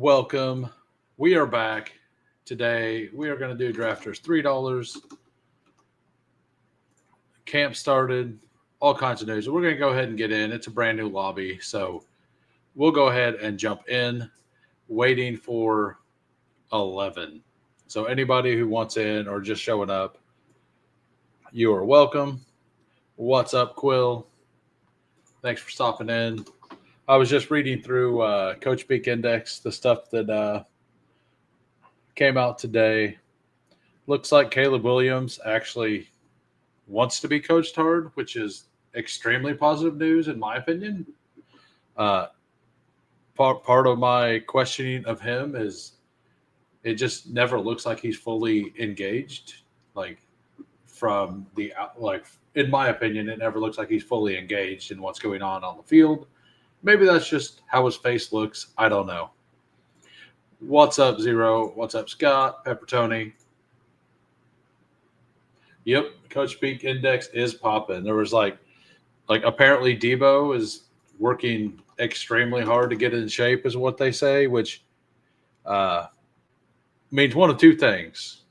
Welcome. We are back. Today we are going to do drafters $3. Camp started, all kinds of news. We're going to go ahead and get in. It's a brand new lobby. So we'll go ahead and jump in, waiting for 11. So anybody who wants in or just showing up, you are welcome. What's up, Quill? Thanks for stopping in. I was just reading through Coach Peak Index, the stuff that came out today. Looks like Caleb Williams actually wants to be coached hard, which is extremely positive news in my opinion. Part of my questioning of him is it just never looks like he's fully engaged. In my opinion, it never looks like he's fully engaged in what's going on the field. Maybe that's just how his face looks. I don't know. What's up, Zero? What's up, Scott? Pepper Tony? Yep, Coach Peak Index is popping. There was apparently Debo is working extremely hard to get in shape, is what they say, which means one of two things,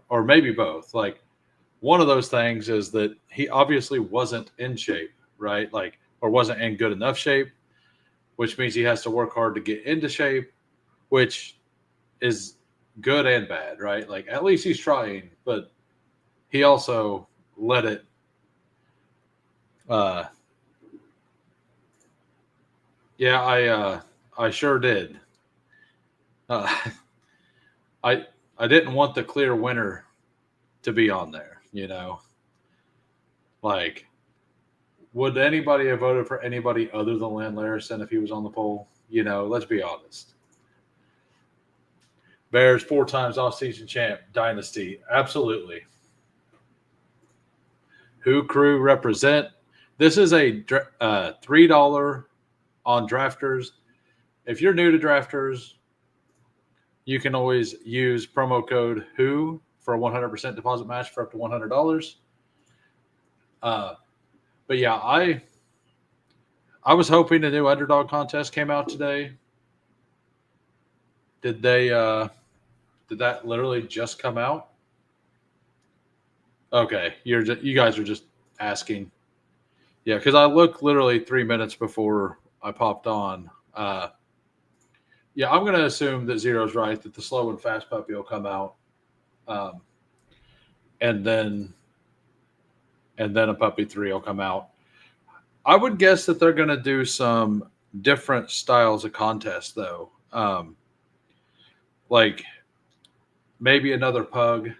or maybe both. One of those things is that he obviously wasn't in shape, right? Or wasn't in good enough shape, which means he has to work hard to get into shape, which is good and bad, right? At least he's trying, but he also let it I sure did. I didn't want the clear winner to be on there, would anybody have voted for anybody other than Land Larison if he was on the poll? Let's be honest. Bears 4 times off-season champ, dynasty, absolutely. Who crew represent? This is a $3 on Drafters. If you're new to Drafters, you can always use promo code WHO for a 100% deposit match for up to $100. But yeah, I was hoping a new underdog contest came out today. Did that literally just come out? Okay, you guys are just asking. Yeah, because I looked literally 3 minutes before I popped on. Yeah, I'm going to assume that Zero's right, that the slow and fast puppy will come out. And then a puppy 3 will come out. I would guess that they're going to do some different styles of contests, though. Maybe another pug.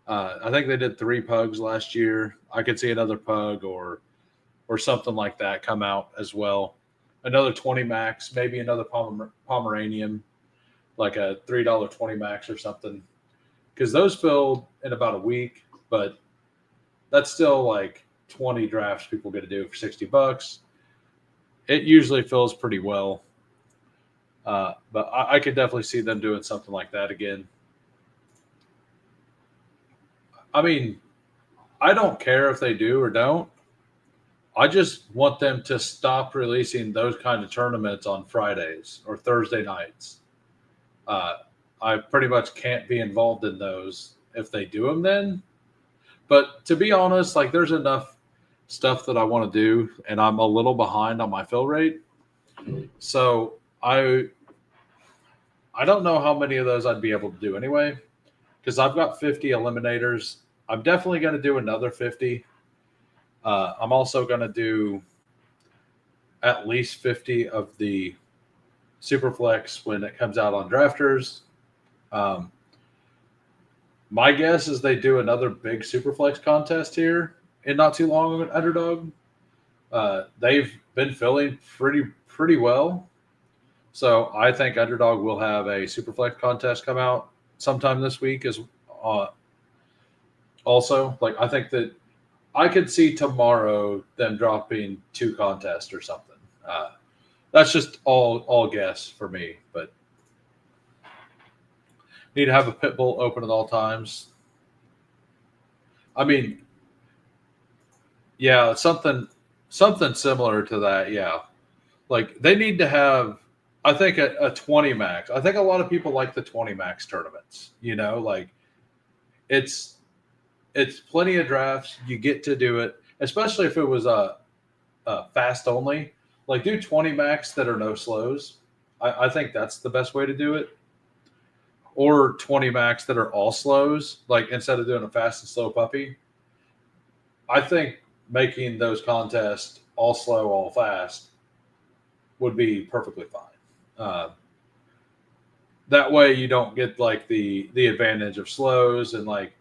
I think they did 3 pugs last year. I could see another pug or something like that come out as well. Another 20 max, maybe another Pomeranian, like a $3 20 max or something. Because those filled in about a week, but that's still 20 drafts people get to do for $60. It usually fills pretty well. But I could definitely see them doing something like that again. I mean, I don't care if they do or don't. I just want them to stop releasing those kind of tournaments on Fridays or Thursday nights. I pretty much can't be involved in those if they do them then. But to be honest, there's enough stuff that I want to do, and I'm a little behind on my fill rate. So I don't know how many of those I'd be able to do anyway, because I've got 50 eliminators. I'm definitely going to do another 50. I'm also going to do at least 50 of the Superflex when it comes out on Drafters. My guess is they do another big Superflex contest here in not too long of an underdog. They've been filling pretty well. So I think Underdog will have a Superflex contest come out sometime this week. Also, I think that I could see tomorrow them dropping 2 contests or something. That's just all guess for me, but need to have a pit bull open at all times. I mean, yeah, something similar to that. Yeah, they need to have I think a 20 max. I think a lot of people like the 20 max tournaments. Like it's plenty of drafts. You get to do it, especially if it was a fast only. Like do 20 max that are no slows. I think that's the best way to do it. Or 20 max that are all slows. Like instead of doing a fast and slow puppy, I think making those contests all slow, all fast would be perfectly fine. That way you don't get like the advantage of slows and like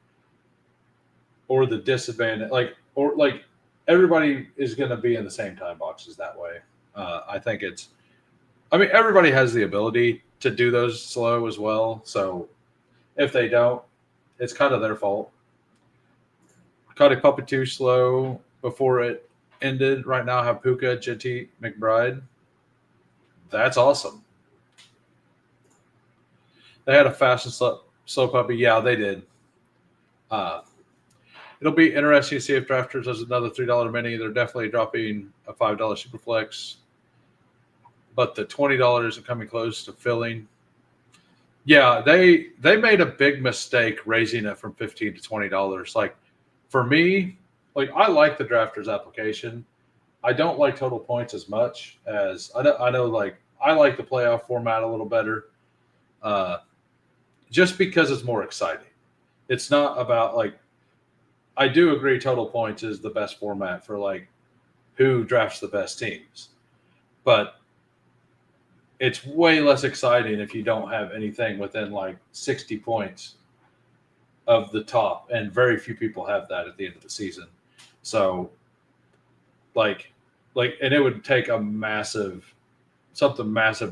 or the disadvantage or everybody is going to be in the same time boxes that way. I think everybody has the ability to do those slow as well. So if they don't, it's kind of their fault. Caught a puppy 2 slow before it ended. Right now I have Puka, Jitty, McBride. That's awesome. They had a fast and slow puppy. Yeah, they did. It'll be interesting to see if Drafters does another $3 mini. They're definitely dropping a $5 Superflex, but the $20 isn't coming close to filling. Yeah, they made a big mistake raising it from $15 to $20. Like for me, like I like the Drafters application. I don't like total points as much as I know. Like I like the playoff format a little better, just because it's more exciting. It's not about like. I do agree total points is the best format for like who drafts the best teams. But it's way less exciting if you don't have anything within like 60 points of the top, and very few people have that at the end of the season. So and it would take something massive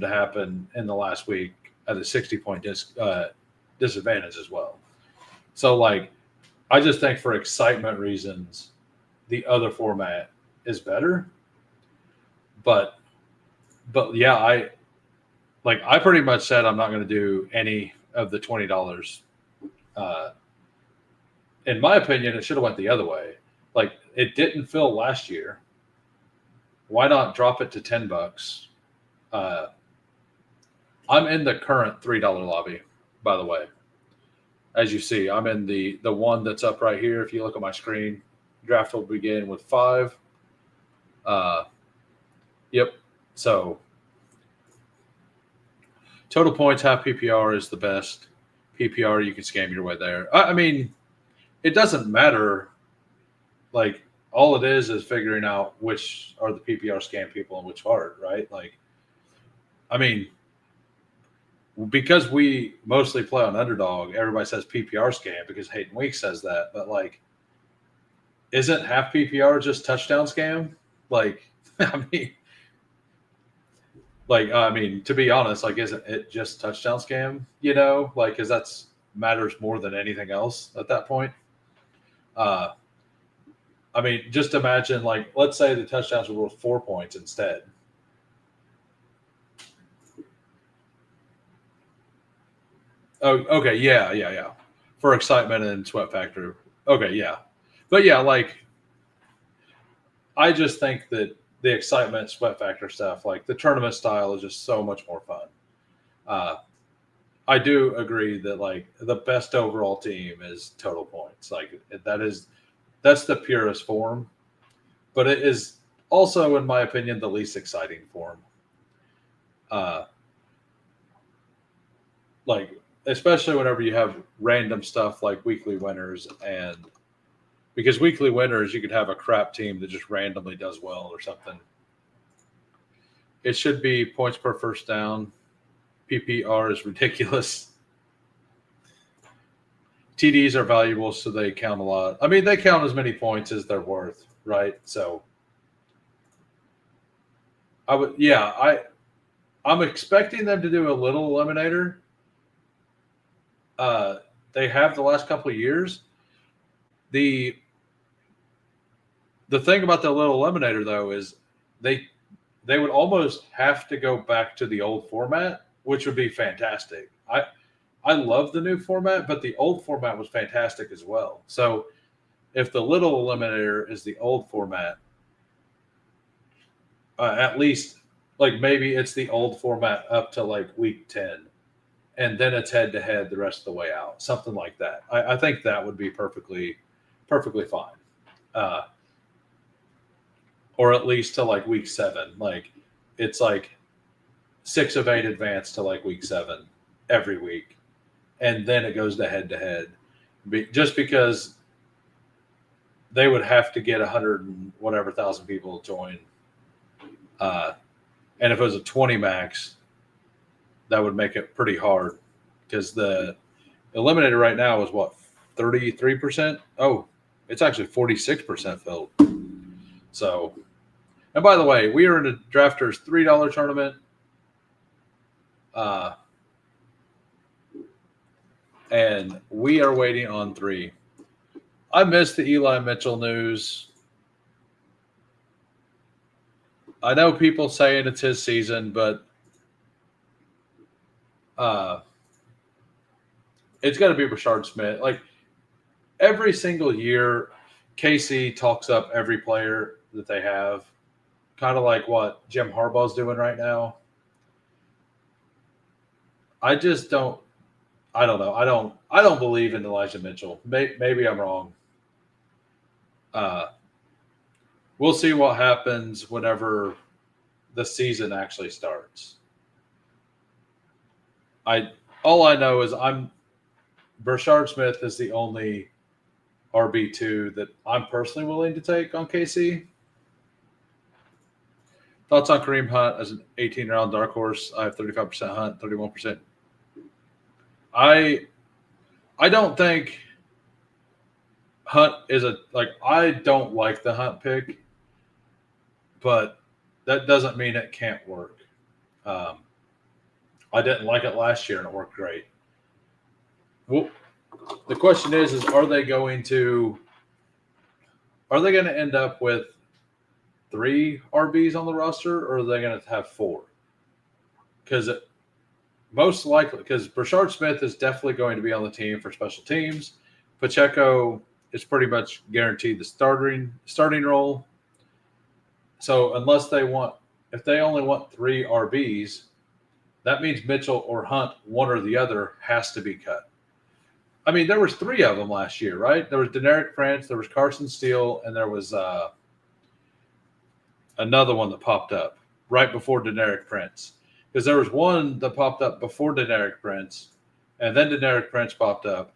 to happen in the last week at a 60-point disadvantage as well. So like I just think for excitement reasons, the other format is better. But yeah, I pretty much said I'm not going to do any of the $20. In my opinion, it should have went the other way. Like it didn't fill last year. Why not drop it to $10? I'm in the current $3 lobby, by the way. As you see, I'm in the one that's up right here. If you look at my screen, draft will begin with 5. Yep. So total points, half PPR is the best. PPR, you can scam your way there. I mean, it doesn't matter. Like all it is figuring out which are the PPR scam people and which aren't, right? Like, I mean, because we mostly play on Underdog, everybody says PPR scam because Hayden Week says that. But like, isn't half PPR just touchdown scam? Like, I mean, to be honest, like, isn't it just touchdown scam? Like, because that's matters more than anything else at that point. I mean, just imagine, like, let's say the touchdowns were worth 4 points instead. Oh, okay, yeah. For excitement and sweat factor. Okay, yeah. But yeah, like, I just think that the excitement, sweat factor stuff, like the tournament style is just so much more fun. I do agree that like the best overall team is total points. Like that's the purest form, but it is also, in my opinion, the least exciting form. Like especially whenever you have random stuff like weekly winners, and because weekly winners, you could have a crap team that just randomly does well or something. It should be points per first down. PPR is ridiculous. TDs are valuable, so they count a lot. I mean, they count as many points as they're worth, right? So I'm expecting them to do a little eliminator. They have the last couple of years. The thing about the little eliminator though is they would almost have to go back to the old format, which would be fantastic. I love the new format, but the old format was fantastic as well. So if the little eliminator is the old format, at least Like maybe it's the old format up to like week 10, and then it's head to head the rest of the way out, something like that. I think that would be perfectly fine, uh, or at least to like week 7. Like it's like 6 of 8 advance to like week 7 every week, and then it goes to head, just because they would have to get 100 and whatever thousand people to join. Uh, and if it was a 20 max, that would make it pretty hard because the eliminator right now is what, 33%? Oh, it's actually 46% filled. So, and by the way, we are in a drafters $3 tournament. Uh, and we are waiting on 3. I missed the Eli Mitchell news. I know people saying it's his season, but it's got to be Rashard Smith. Like every single year, KC talks up every player that they have, kind of like what Jim Harbaugh's doing right now. I just don't. I don't know. I don't believe in Elijah Mitchell. Maybe I'm wrong. We'll see what happens whenever the season actually starts. All I know is Rashard Smith is the only RB2 that I'm personally willing to take on KC. Thoughts on Kareem Hunt as an 18-round dark horse? I have 35% Hunt, 31%. I don't think Hunt is I don't like the Hunt pick, but that doesn't mean it can't work. I didn't like it last year and it worked great. Well, the question is are they going to end up with 3 RBs on the roster, or are they going to have 4? Because most likely, because Rashard Smith is definitely going to be on the team for special teams. Pacheco is pretty much guaranteed the starting role. So if they only want 3 RBs, that means Mitchell or Hunt, one or the other, has to be cut. I mean, there was 3 of them last year, right? There was Deneric Prince, there was Carson Steele, and there was another one that popped up right before Deneric Prince. Because there was one that popped up before Deneric Prince, and then Deneric Prince popped up,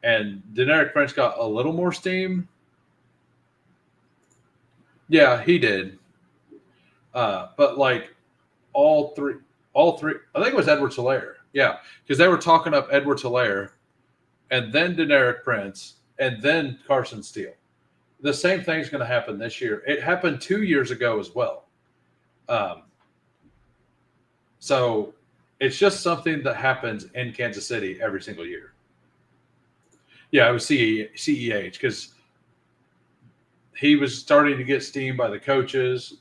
and Deneric Prince got a little more steam. Yeah, he did. But like all three, I think it was Edwards Helaire. Yeah, because they were talking up Edwards Helaire, and then Deneric Prince, and then Carson Steele. The same thing's going to happen this year. It happened 2 years ago as well. So it's just something that happens in Kansas City every single year. Yeah, it was CEH because he was starting to get steam by the coaches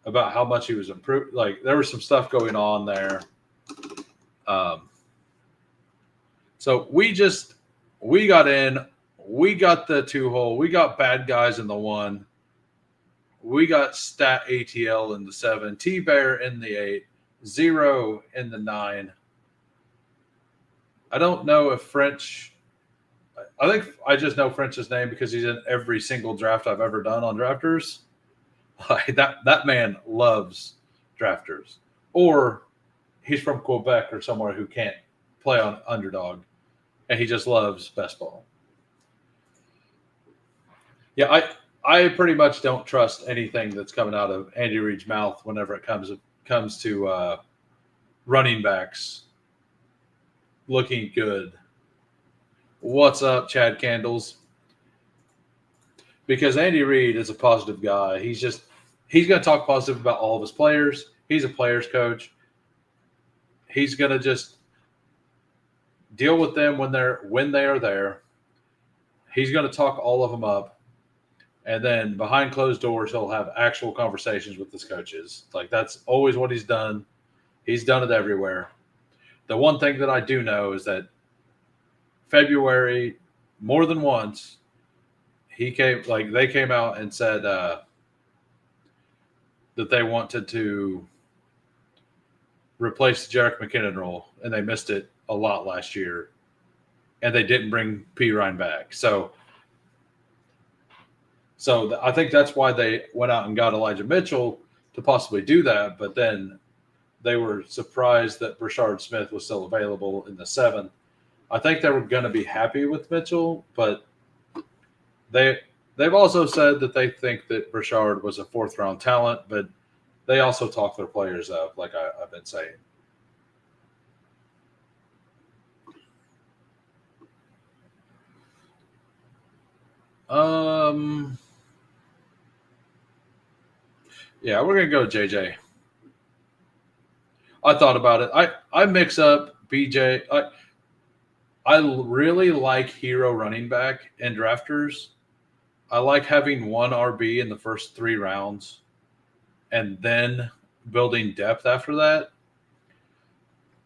about how much he was improved. Like there was some stuff going on there. So we got in. We got the 2-hole. We got bad guys in the 1. We got Stat ATL in the 7. T-Bear in the 8. 0 in the 9. I don't know if French. I think I just know French's name because he's in every single draft I've ever done on Drafters. That man loves Drafters. Or he's from Quebec or somewhere who can't play on Underdog, and he just loves Bestball. Yeah, I pretty much don't trust anything that's coming out of Andy Reid's mouth whenever it comes to running backs looking good. What's up, Chad Candles? Because Andy Reid is a positive guy. He's going to talk positive about all of his players. He's a players coach. He's going to just deal with them when they are there. He's going to talk all of them up. And then behind closed doors, he'll have actual conversations with his coaches. Like that's always what he's done. He's done it everywhere. The one thing that I do know is that February, more than once, they came out and said, that they wanted to replace the Jarek McKinnon role, and they missed it a lot last year, and they didn't bring P. Ryan back. So I think that's why they went out and got Elijah Mitchell to possibly do that. But then they were surprised that Brashard Smith was still available in the 7th. I think they were going to be happy with Mitchell, but they've also said that they think that Brashard was a 4th-round talent, but they also talk their players up, like I've been saying. Yeah, we're gonna go JJ. I thought about it. I mix up BJ. I really like hero running back in drafters. I like having one RB in the first 3 rounds, and then building depth after that.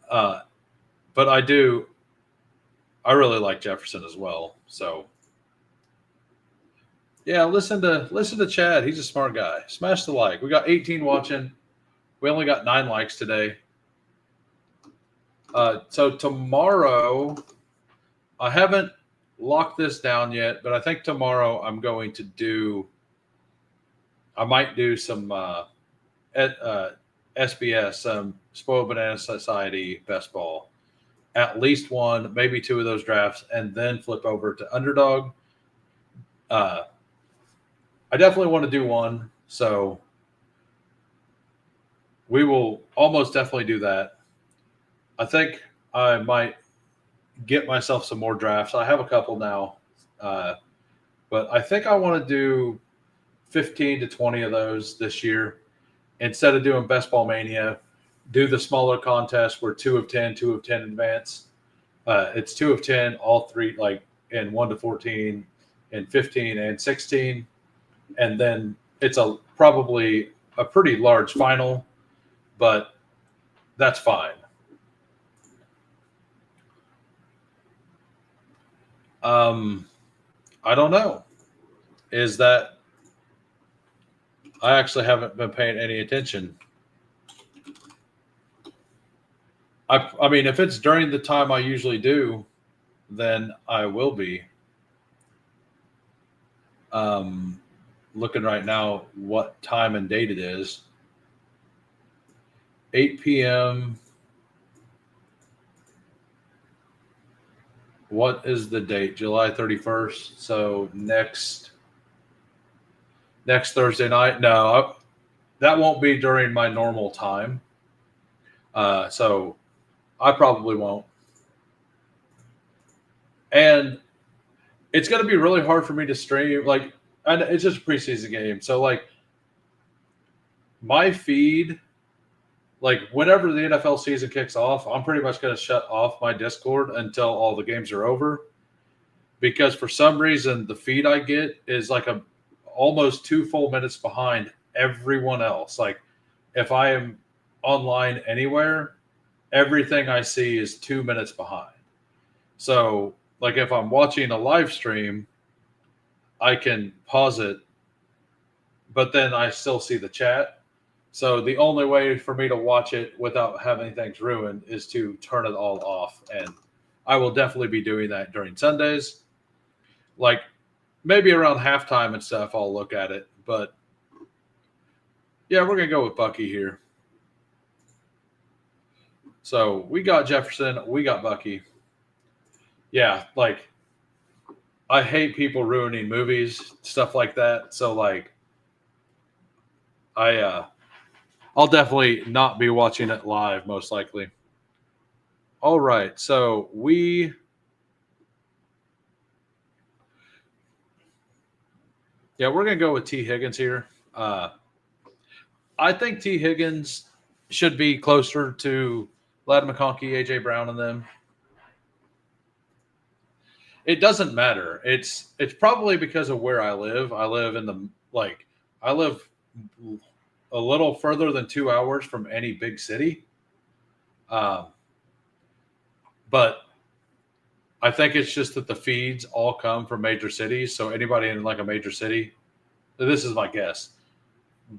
But I really like Jefferson as well. So yeah, listen to Chad. He's a smart guy. Smash the like. We got 18 watching. We only got 9 likes today. So tomorrow, I haven't locked this down yet, but I think tomorrow I'm going to do. I might do some SBS, Spoiled Banana Society best ball. At least 1, maybe 2 of those drafts, and then flip over to Underdog. I definitely want to do 1, so we will almost definitely do that. I think I might get myself some more drafts. I have a couple now, but I think I want to do 15 to 20 of those this year. Instead of doing Best Ball Mania, do the smaller contest where 2 of 10 advance. It's 2 of 10, all 3, like in 1 to 14, and 15 and 16. And then it's probably a pretty large final, but that's fine. I don't know. Is that I actually haven't been paying any attention. I mean, if it's during the time I usually do, then I will be. Looking right now what time and date it is. 8 p.m. What is the date? July 31st. So next Thursday night. No, that won't be during my normal time. So I probably won't. And it's going to be really hard for me to stream. Like, and it's just a preseason game. So, like, my feed, like, whenever the NFL season kicks off, I'm pretty much going to shut off my Discord until all the games are over. Because for some reason, the feed I get is like almost 2 full minutes behind everyone else. Like, if I am online anywhere, everything I see is 2 minutes behind. So, like, if I'm watching a live stream, I can pause it, but then I still see the chat. So the only way for me to watch it without having things ruined is to turn it all off. And I will definitely be doing that during Sundays. Like, maybe around halftime and stuff, I'll look at it. But yeah, we're going to go with Bucky here. So we got Jefferson. We got Bucky. Yeah, like, I hate people ruining movies, stuff like that. So, like, I'll definitely not be watching it live, most likely. All right, so we're gonna go with T. Higgins here. I think T. Higgins should be closer to Ladd McConkey, AJ Brown, and them. It doesn't matter. It's probably because of where I live. I live I live a little further than 2 hours from any big city. But I think it's just that the feeds all come from major cities. So anybody in like a major city, this is my guess.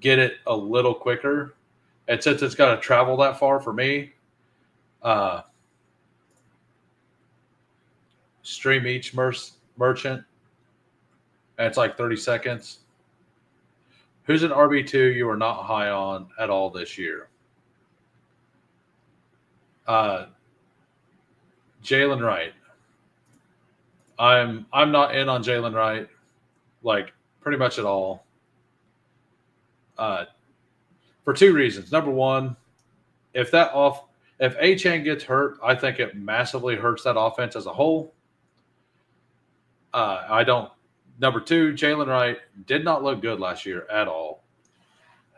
get it a little quicker. And since it's got to travel that far for me, uh, stream each merchant, and it's like 30 seconds. Who's an RB2 you are not high on at all this year? Jalen Wright. I'm not in on Jalen Wright, like pretty much at all. For two reasons. Number one, if Achane gets hurt, I think it massively hurts that offense as a whole. I don't. Number two, Jalen Wright did not look good last year at all.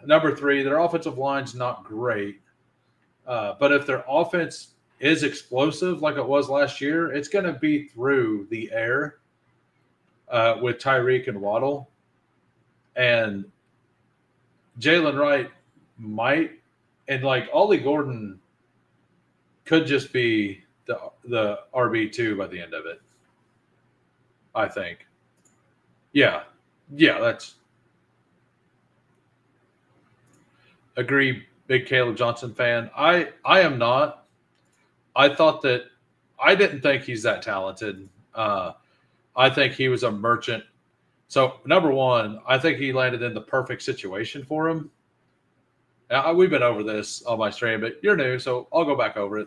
Number three, their offensive line's not great. But if their offense is explosive like it was last year, it's going to be through the air with Tyreek and Waddle. And Jalen Wright might, and like Ollie Gordon could just be the RB2 by the end of it. I think. Yeah, that's agree. Big Caleb Johnson fan. I am not. I didn't think he's that talented. I think he was a merchant. So number one, I think he landed in the perfect situation for him. Now, we've been over this on my stream, but you're new, so I'll go back over it.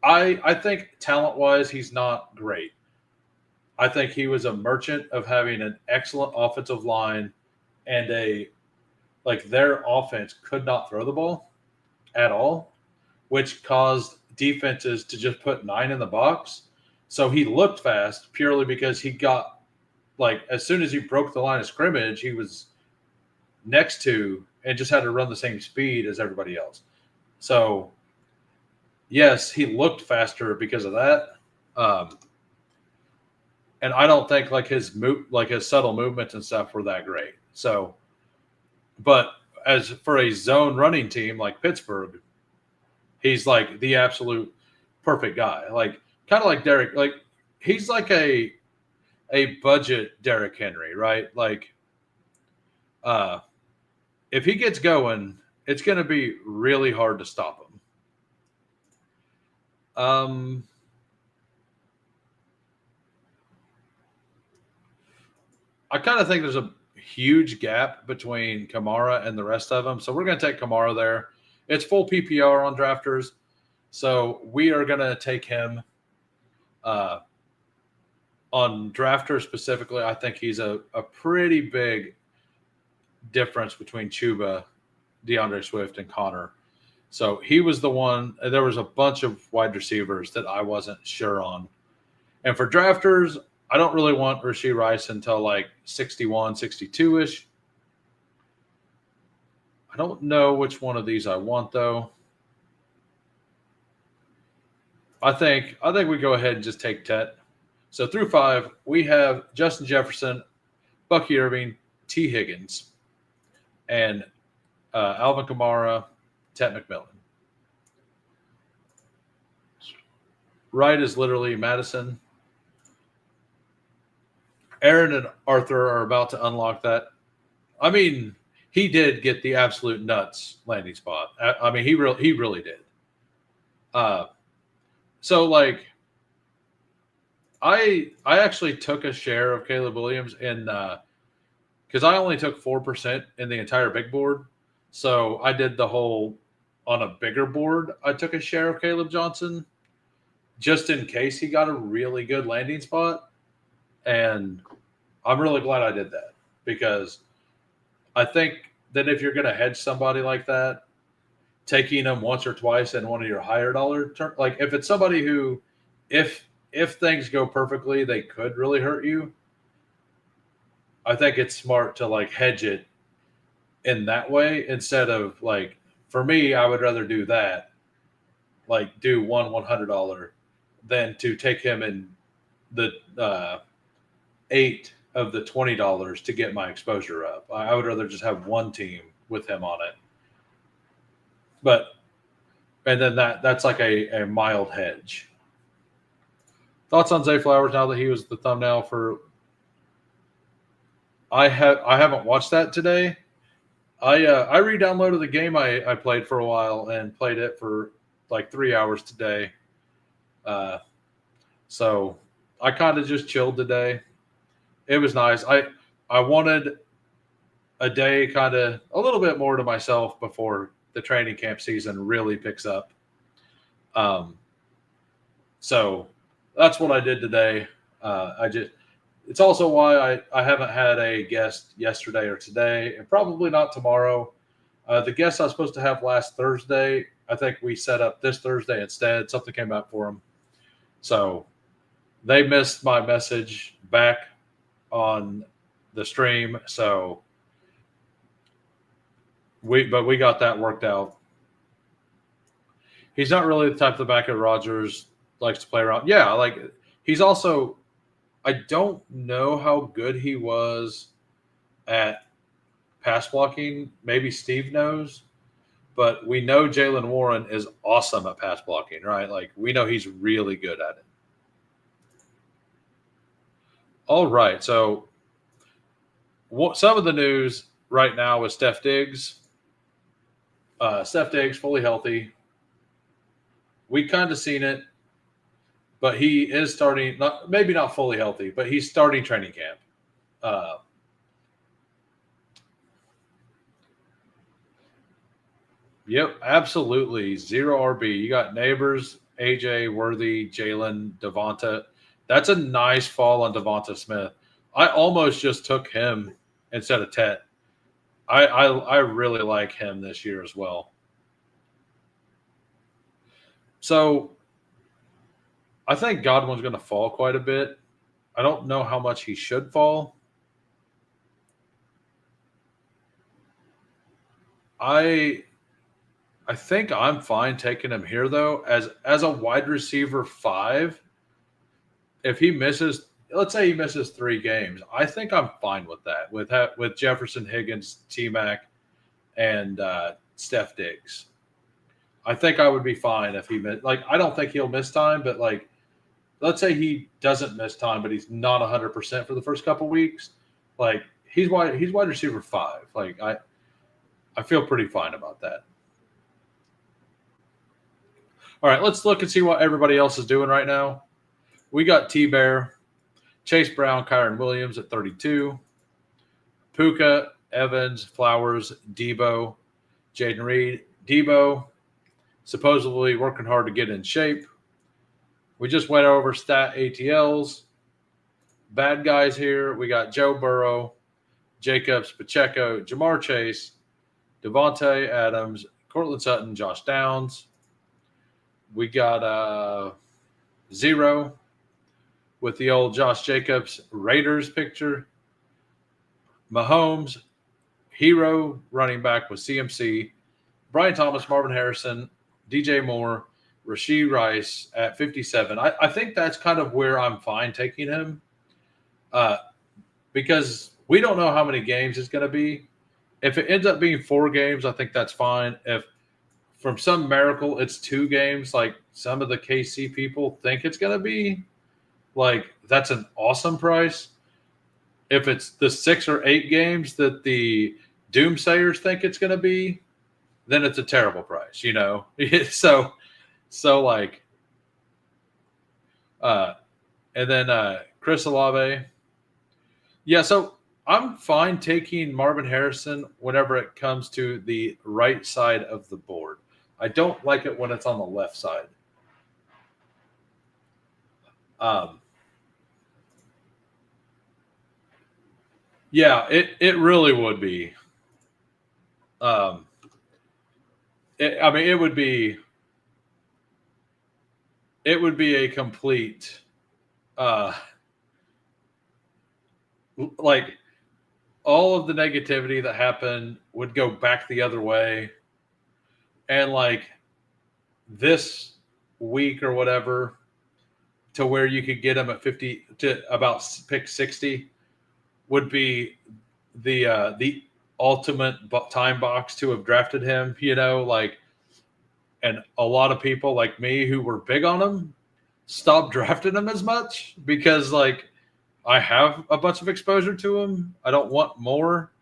I think talent-wise, he's not great. I think he was a merchant of having an excellent offensive line and their offense could not throw the ball at all, which caused defenses to just put 9 in the box. So he looked fast purely because he got, as soon as he broke the line of scrimmage, he was next to and just had to run the same speed as everybody else. So, yes, he looked faster because of that. And I don't think his subtle movements and stuff were that great. So, but as for a zone running team like Pittsburgh, he's like the absolute perfect guy. Kind of like Derek. He's like a budget Derrick Henry, right? If he gets going, it's going to be really hard to stop him. I kind of think there's a huge gap between Kamara and the rest of them. So we're going to take Kamara there. It's full PPR on drafters. So we are going to take him on drafters specifically. I think he's a pretty big difference between Chuba, DeAndre Swift, and Connor. So he was the one. There was a bunch of wide receivers that I wasn't sure on. And for drafters, I don't really want Rashee Rice until 61, 62-ish. I don't know which one of these I want, though. I think we go ahead and just take Tet. So through 5, we have Justin Jefferson, Bucky Irving, T. Higgins, and Alvin Kamara, Tet McMillan. Right is literally Madison. Aaron and Arthur are about to unlock that. I mean, he did get the absolute nuts landing spot. I mean, he really did. So I actually took a share of Caleb Williams in because I only took 4% in the entire big board. So I did the whole on a bigger board. I took a share of Caleb Johnson just in case he got a really good landing spot. And I'm really glad I did that because I think that if you're going to hedge somebody like that, taking them once or twice in one of your higher dollar if it's somebody who, if things go perfectly, they could really hurt you. I think it's smart to hedge it in that way instead of for me, I would rather do that, do one $100 than to take him in the 8 of the $20 to get my exposure up. I would rather just have one team with him on it. And then that's a mild hedge. Thoughts on Zay Flowers now that he was the thumbnail for? I haven't watched that today, I re-downloaded the game I played for a while and played it for like 3 hours today. Uh, so I kind of just chilled today. It was nice. I wanted a day kind of a little bit more to myself before the training camp season really picks up. Um, so that's what I did today. I just it's also why I haven't had a guest yesterday or today, and probably not tomorrow. The guest I was supposed to have last Thursday, I think we set up this Thursday instead. Something came up for them. So they missed my message back on the stream. So we got that worked out. He's not really the type of back at Rogers likes to play around. Yeah, like he's also I don't know how good he was at pass blocking. Maybe Steve knows, but we know Jalen Warren is awesome at pass blocking, right? Like we know he's really good at it. All right, so some of the news right now is Steph Diggs. Steph Diggs fully healthy. We kind of seen it, but he is starting. Maybe not fully healthy, but he's starting training camp. Uh, Yep, absolutely. Zero RB. You got Neighbors, AJ, Worthy, Jalen, Devonta. That's a nice fall on Devonta Smith. I almost just took him instead of Tet. I really like him this year as well. So I think Godwin's going to fall quite a bit. I don't know how much he should fall. I think I'm fine taking him here though as a wide receiver 5. If he misses, let's say he misses 3 games, I think I'm fine with that. With Jefferson, Higgins, T Mac, and Steph Diggs, I think I would be fine if he missed. Like I don't think he'll miss time, but like let's say he doesn't miss time, but he's not 100% for the first couple weeks. Like he's wide receiver 5. Like I feel pretty fine about that. All right, let's look and see what everybody else is doing right now. We got T Bear, Chase Brown, Kyron Williams at 32, Puka, Evans, Flowers, Debo, Jaden Reed, Debo, supposedly working hard to get in shape. We just went over stat ATLs. Bad guys here. We got Joe Burrow, Jacobs, Pacheco, Jamar Chase, Devontae Adams, Cortland Sutton, Josh Downs. We got 0 with the old Josh Jacobs Raiders picture. Mahomes, hero running back with CMC. Brian Thomas, Marvin Harrison, DJ Moore, Rashee Rice at 57. I think that's kind of where I'm fine taking him because we don't know how many games it's going to be. If it ends up being 4 games, I think that's fine. If from some miracle it's 2 games, like some of the KC people think it's going to be, like that's an awesome price. If it's the 6 or 8 games that the doomsayers think it's going to be, then it's a terrible price, you know? so like, and then Chris Olave. Yeah, so I'm fine taking Marvin Harrison whenever it comes to the right side of the board. I don't like it when it's on the left side. Yeah, it really would be. I mean, it would be a complete, like all of the negativity that happened would go back the other way, and like this week or whatever, to where you could get him at 50 to about pick 60 would be the ultimate time box to have drafted him, you know, like, and a lot of people like me who were big on him stopped drafting him as much because like I have a bunch of exposure to him. I don't want more.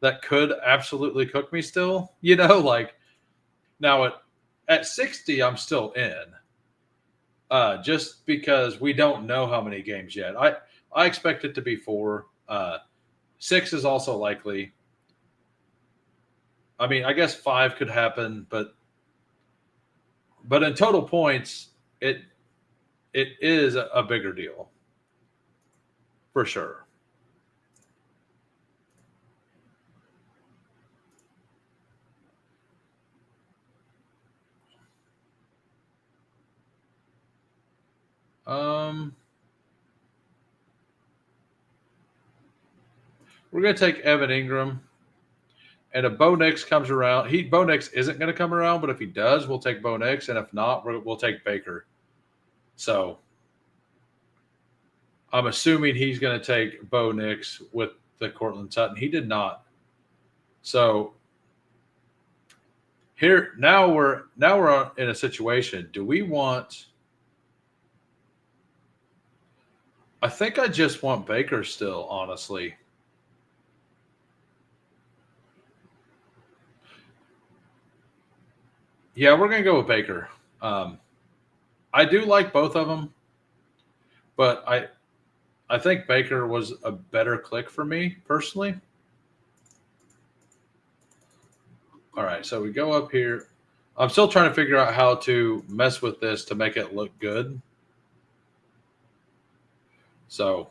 that could absolutely cook me still. You know, like now at 60, I'm still in. Just because we don't know how many games yet. I expect it to be 4. 6 is also likely. I mean, I guess 5 could happen, but in total points, it is a bigger deal for sure. Um, we're gonna take Evan Ingram, and if Bo Nix comes around, Bo Nix isn't gonna come around, but if he does, we'll take Bo Nix, and if not, we'll take Baker. So I'm assuming he's gonna take Bo Nix with the Cortland Sutton. He did not. So here now we're in a situation. Do we want? I think I just want Baker still, honestly. Yeah, we're gonna go with Baker. Um, I do like both of them, but I think Baker was a better click for me personally. All right, so we go up here. I'm still trying to figure out how to mess with this to make it look good. So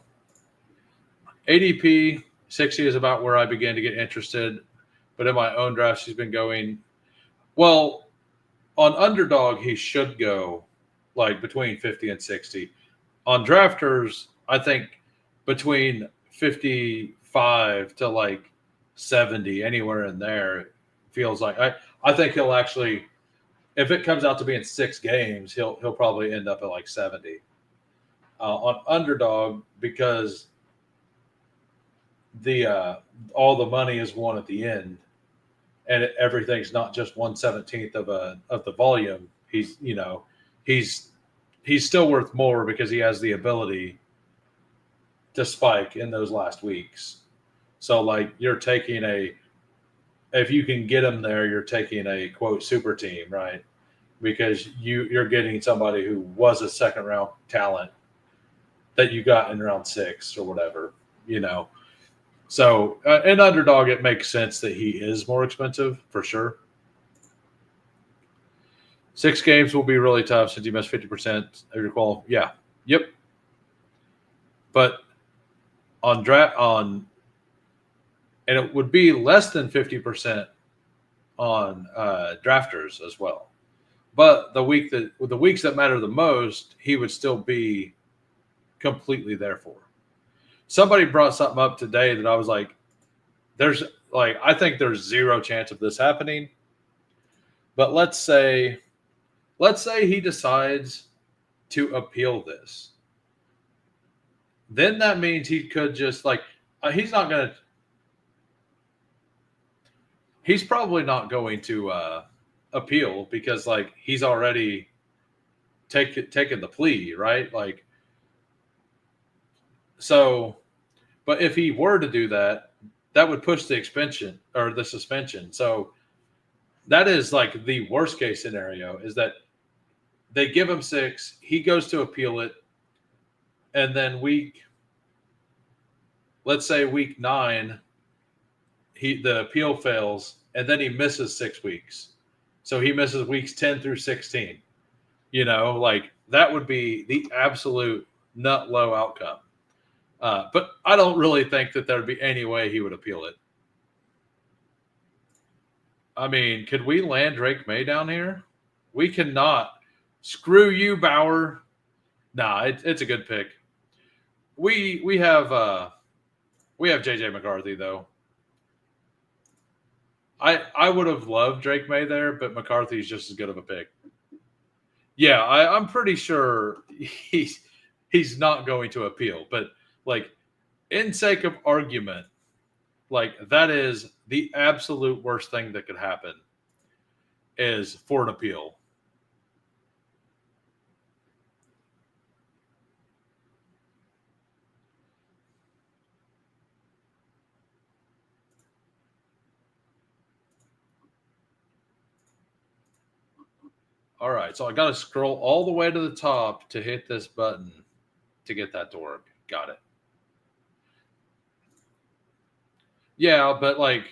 ADP 60 is about where I began to get interested, but in my own drafts, he's been going well. On underdog, he should go like between 50 and 60. On drafters, I think between 55 to like 70, anywhere in there feels like I think he'll actually, if it comes out to be in 6 games, he'll probably end up at like 70. On underdog, because the all the money is won at the end, and everything's not just 1/17 of the volume. He's he's still worth more because he has the ability to spike in those last weeks. So like you're taking a if you can get him there, you're taking a quote super team, right? Because you're getting somebody who was a second round talent that you got in round 6 or whatever, you know. So in underdog, it makes sense that he is more expensive for sure. 6 games will be really tough since you missed 50% of your qual. Yeah, yep. But on draft on, and it would be less than 50% on drafters as well. But the weeks that matter the most, he would still be completely there for. Somebody brought something up today that I was like, there's like I think there's zero chance of this happening. But let's say he decides to appeal this. Then that means he could just like he's not going to he's probably not going to appeal because like he's already taken the plea, right? Like so, but if he were to do that, that would push the expansion or the suspension. So that is like the worst case scenario is that they give him 6, he goes to appeal it, and then let's say week 9, the appeal fails, and then he misses 6 weeks. So he misses weeks 10 through 16. Like that would be the absolute nut low outcome. But I don't really think that there'd be any way he would appeal it. I mean, could we land Drake May down here? We cannot. Screw you, Bauer. Nah, it's a good pick. We have JJ McCarthy though. I would have loved Drake May there, but McCarthy's just as good of a pick. Yeah, I'm pretty sure he's not going to appeal, but like in sake of argument, like that is the absolute worst thing that could happen is for an appeal. All right, so I got to scroll all the way to the top to hit this button to get that to work. Got it. Yeah, but like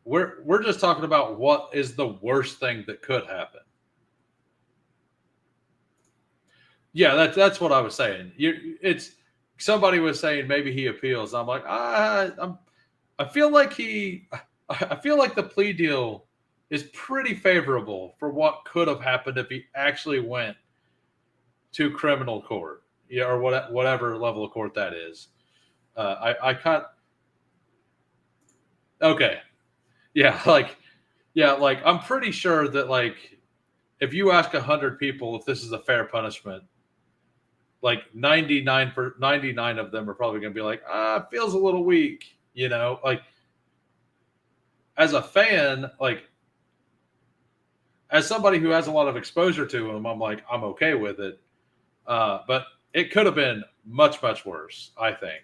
we're just talking about what is the worst thing that could happen. Yeah, that's what I was saying. It's somebody was saying maybe he appeals. I'm like, I feel like I feel like the plea deal is pretty favorable for what could have happened if he actually went to criminal court, yeah, or whatever level of court that is. I can't. Okay, yeah, like I'm pretty sure that like if you ask 100 people if this is a fair punishment, like 99 of them are probably going to be like, it feels a little weak, like as a fan, like as somebody who has a lot of exposure to him, I'm like, I'm okay with it. But it could have been much, much worse, I think.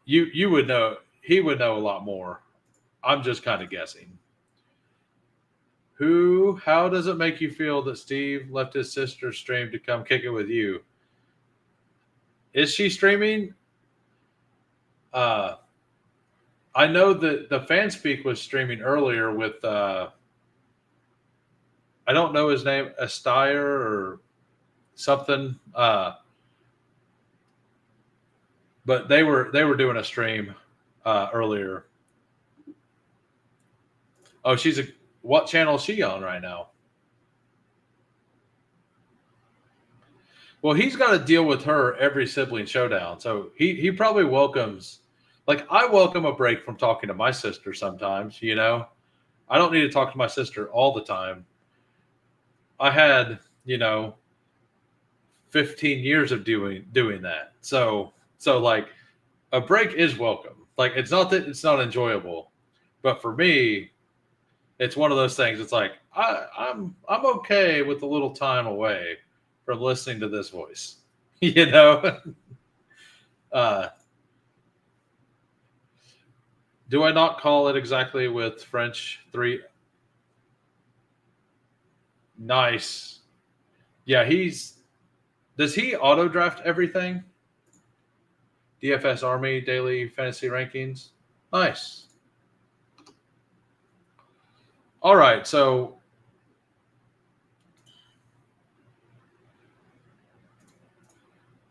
You would know, he would know a lot more. I'm just kind of guessing. How does it make you feel that Steve left his sister's stream to come kick it with you? Is she streaming? I know that the Fanspeak was streaming earlier with I don't know his name, Astyre or something. But they were doing a stream earlier. Oh, what channel is she on right now? Well, he's got to deal with her every sibling showdown, so he probably welcomes. Like I welcome a break from talking to my sister sometimes. I don't need to talk to my sister all the time. I had 15 years of doing that, so like a break is welcome. Like it's not that it's not enjoyable, but for me, it's one of those things. It's like I'm okay with a little time away from listening to this voice. you know. uh, do I not call it exactly with French three? Nice. Yeah, does he auto draft everything? DFS Army daily fantasy rankings. Nice. All right, so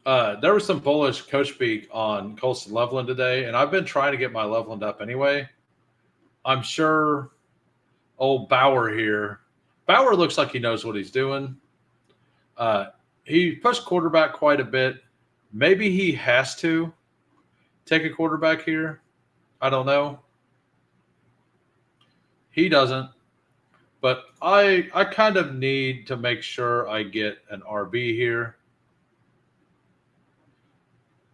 there was some Polish coach speak on Colston Loveland today, and I've been trying to get my Loveland up anyway. I'm sure old Bauer here. Bauer looks like he knows what he's doing. He pushed quarterback quite a bit. Maybe he has to take a quarterback here. I don't know. He doesn't. But I kind of need to make sure I get an RB here.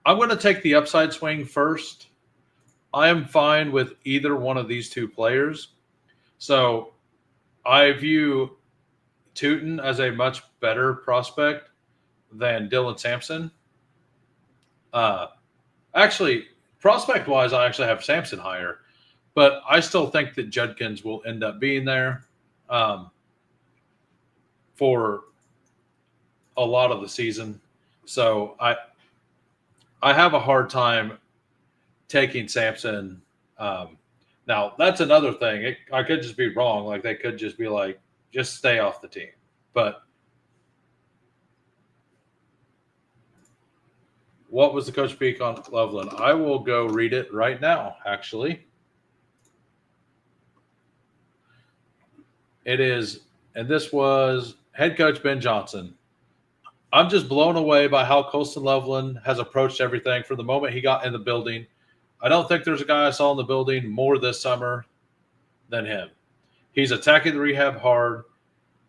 I'm going to take the upside swing first. I am fine with either one of these two players. So I view Tootin as a much better prospect than Dylan Sampson. Actually, prospect-wise, I actually have Sampson higher. But I still think that Judkins will end up being there for a lot of the season. So I have a hard time taking Sampson. Now, that's another thing. I could just be wrong. Like, they could just be like, just stay off the team. But what was the coach speak on Loveland? I will go read it right now, actually. It is, and this was head coach Ben Johnson. I'm just blown away by how Colston Loveland has approached everything from the moment he got in the building. I don't think there's a guy I saw in the building more this summer than him. He's attacking the rehab hard.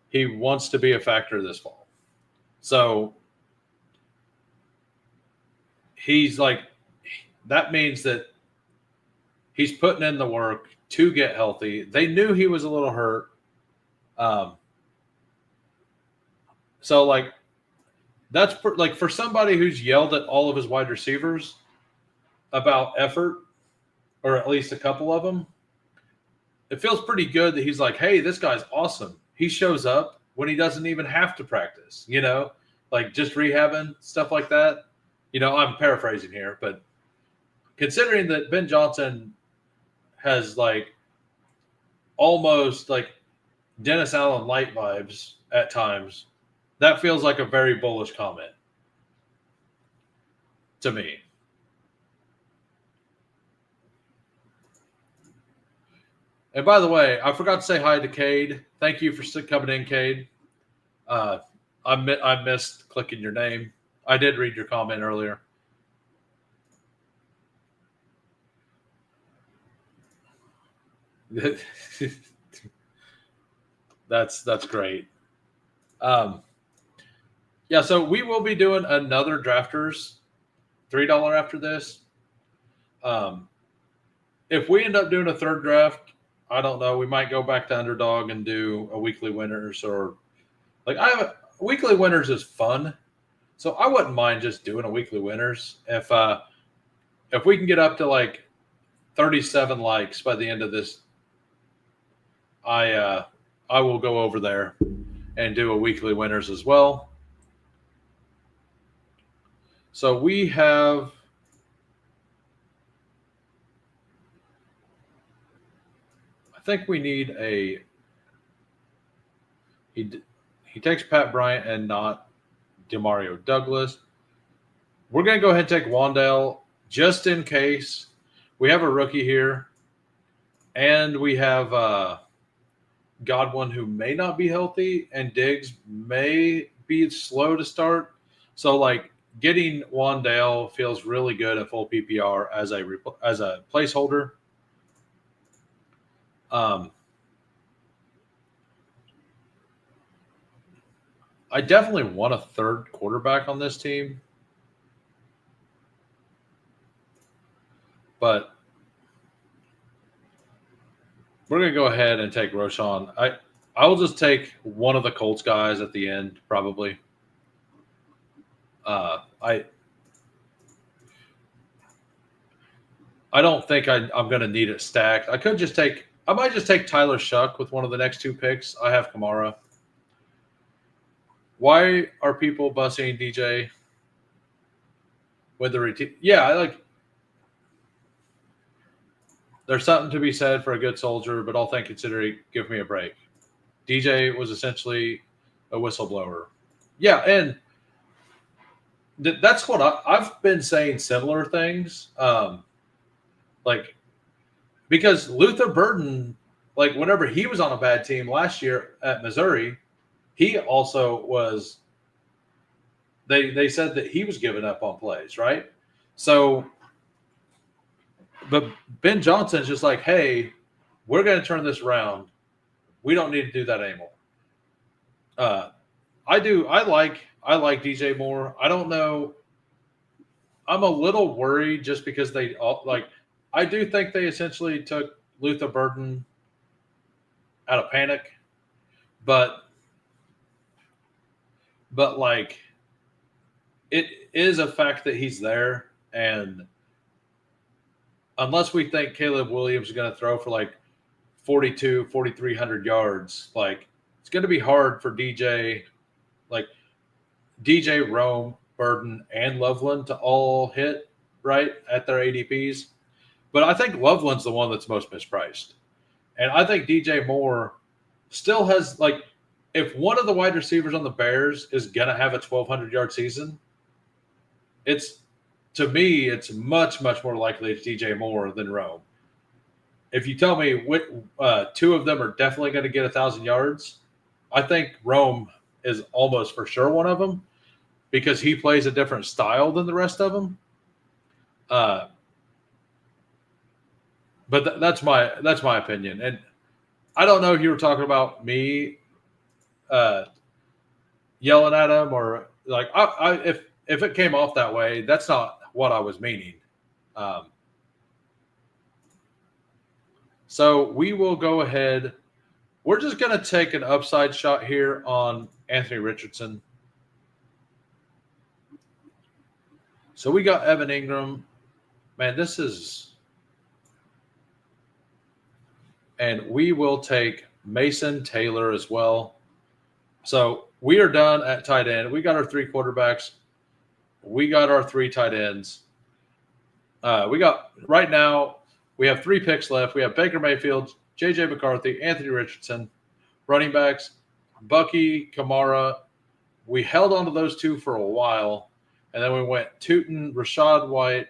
He wants to be a factor this fall. So he's like, that means that he's putting in the work to get healthy. They knew he was a little hurt. So like, that's like for somebody who's yelled at all of his wide receivers about effort, or at least a couple of them, it feels pretty good that he's like, hey, this guy's awesome. He shows up when he doesn't even have to practice, like just rehabbing, stuff like that. I'm paraphrasing here, but considering that Ben Johnson has like almost like Dennis Allen light vibes at times, that feels like a very bullish comment to me. And by the way, I forgot to say hi to Cade. Thank you for coming in, Cade. I missed clicking your name. I did read your comment earlier. That's great. Yeah, so we will be doing another drafters $3 after this. If we end up doing a third draft, I don't know. We might go back to underdog and do a weekly winners, or like weekly winners is fun, so I wouldn't mind just doing a weekly winners if we can get up to like 37 likes by the end of this. I will go over there and do a weekly winners as well. So we have I think we need a he takes Pat Bryant and not Demario Douglas. We're going to go ahead and take Wan'Dale just in case. We have a rookie here, and we have Godwin who may not be healthy, and Diggs may be slow to start. So, like, getting Wan'Dale feels really good at full PPR as a placeholder. I definitely want a third quarterback on this team, but we're going to go ahead and take Roschon. I will just take one of the Colts guys at the end, probably. I don't think I'm going to need it stacked. I might just take Tyler Shuck with one of the next two picks. I have Kamara. Why are people busing DJ with the routine? Yeah, there's something to be said for a good soldier, but all things considered, give me a break. DJ was essentially a whistleblower. Yeah, and that's what I've been saying similar things. Because Luther Burden, like whenever he was on a bad team last year at Missouri, he also was. They said that he was giving up on plays, right? So, but Ben Johnson's just like, hey, we're going to turn this around. We don't need to do that anymore. I like DJ Moore. I don't know. I'm a little worried just because I do think they essentially took Luther Burden out of panic, but like it is a fact that he's there, and unless we think Caleb Williams is going to throw for like 4,300 yards, like it's going to be hard for DJ, Rome, Burden, and Loveland to all hit right at their ADPs. But I think Loveland's the one that's most mispriced. And I think DJ Moore still has, if one of the wide receivers on the Bears is going to have a 1,200-yard season, to me, it's much, much more likely it's DJ Moore than Rome. If you tell me two of them are definitely going to get 1,000 yards, I think Rome is almost for sure one of them because he plays a different style than the rest of them. But that's my opinion. And I don't know if you were talking about me yelling at him or if it came off that way, that's not what I was meaning. So we will go ahead. We're just going to take an upside shot here on Anthony Richardson. So we got Evan Ingram. Man, this is and we will take Mason Taylor as well. So we are done at tight end. We got our 3 quarterbacks. We got our 3 tight ends. We got right now. We have 3 picks left. We have Baker Mayfield, J.J. McCarthy, Anthony Richardson, running backs, Bucky, Kamara. We held on to those 2 for a while, and then we went Tootin, Rashad White,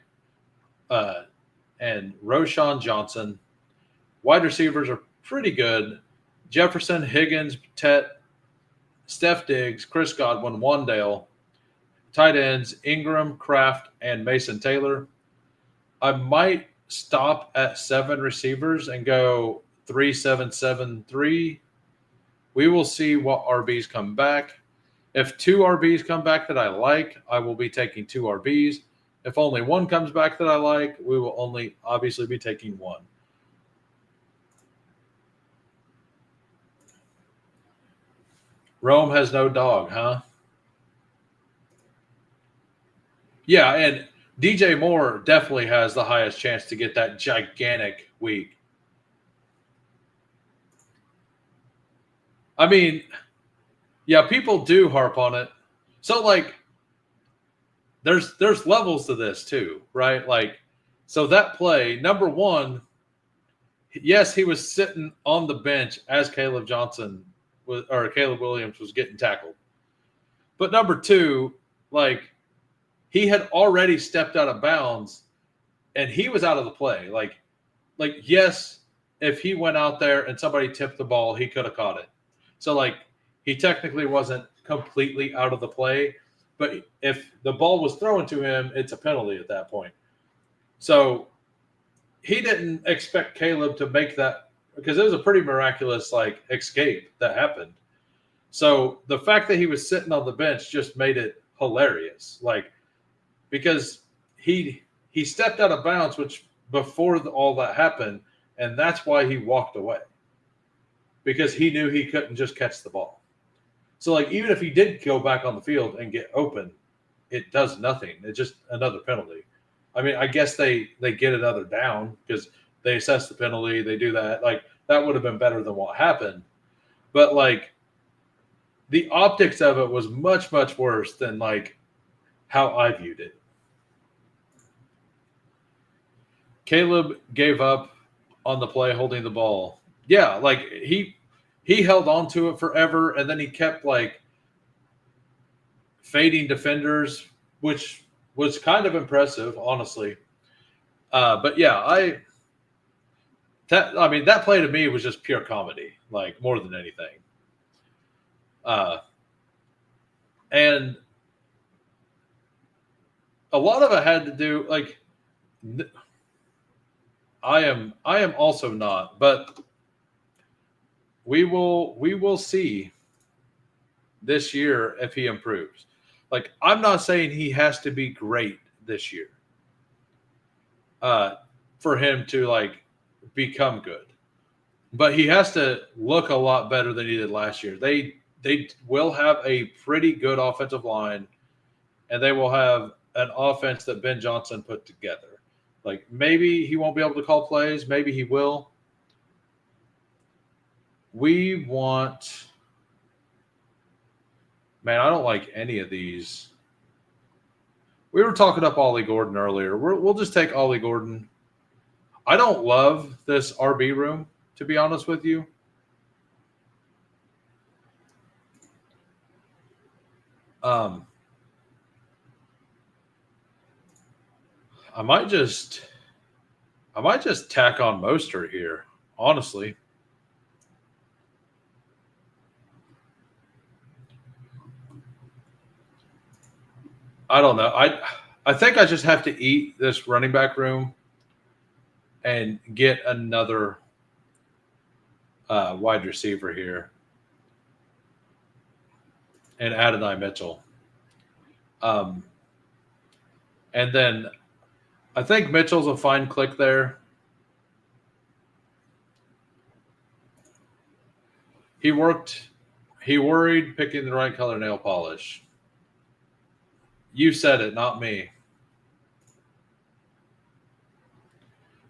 and Roshan Johnson. Wide receivers are pretty good. Jefferson, Higgins, Tet, Steph Diggs, Chris Godwin, Wandale. Tight ends, Ingram, Kraft, and Mason Taylor. I might stop at 7 receivers and go 3-7-7-3. We will see what RBs come back. If 2 RBs come back that I like, I will be taking 2 RBs. If only 1 comes back that I like, we will only obviously be taking 1. Rome has no dog, huh? Yeah, and DJ Moore definitely has the highest chance to get that gigantic week. I mean, yeah, people do harp on it. So like there's levels to this too, right? Like so that play, number 1, yes, he was sitting on the bench as Caleb Williams was getting tackled. But number 2, like he had already stepped out of bounds and he was out of the play. Like yes, if he went out there and somebody tipped the ball, he could have caught it. So like he technically wasn't completely out of the play, but if the ball was thrown to him, it's a penalty at that point. So he didn't expect Caleb to make that because it was a pretty miraculous like escape that happened. So the fact that he was sitting on the bench just made it hilarious. Like because he stepped out of bounds, which before all that happened, and that's why he walked away because he knew he couldn't just catch the ball. So like even if he did go back on the field and get open, it does nothing. It's just another penalty. I mean, I guess they get another down because they assess the penalty. They do that. Like that would have been better than what happened. But like the optics of it was much, much worse than like how I viewed it. Caleb gave up on the play holding the ball. Yeah, like he held on to it forever, and then he kept like fading defenders, which was kind of impressive, honestly. But yeah, that play to me was just pure comedy, like more than anything. And a lot of it had to do like I am also not, but we will see this year if he improves. Like I'm not saying he has to be great this year for him to like become good, but he has to look a lot better than he did last year. They will have a pretty good offensive line, and they will have an offense that Ben Johnson put together. Like maybe he won't be able to call plays, maybe he will. We want. Man, I don't like any of these. We were talking up Ollie Gordon earlier. We'll just take Ollie Gordon. I don't love this RB room, to be honest with you. I might just tack on Mostert here, honestly. I don't know. I think I just have to eat this running back room and get another wide receiver here and Adonai Mitchell. And then I think Mitchell's a fine click there. He worried picking the right color nail polish. You said it, not me.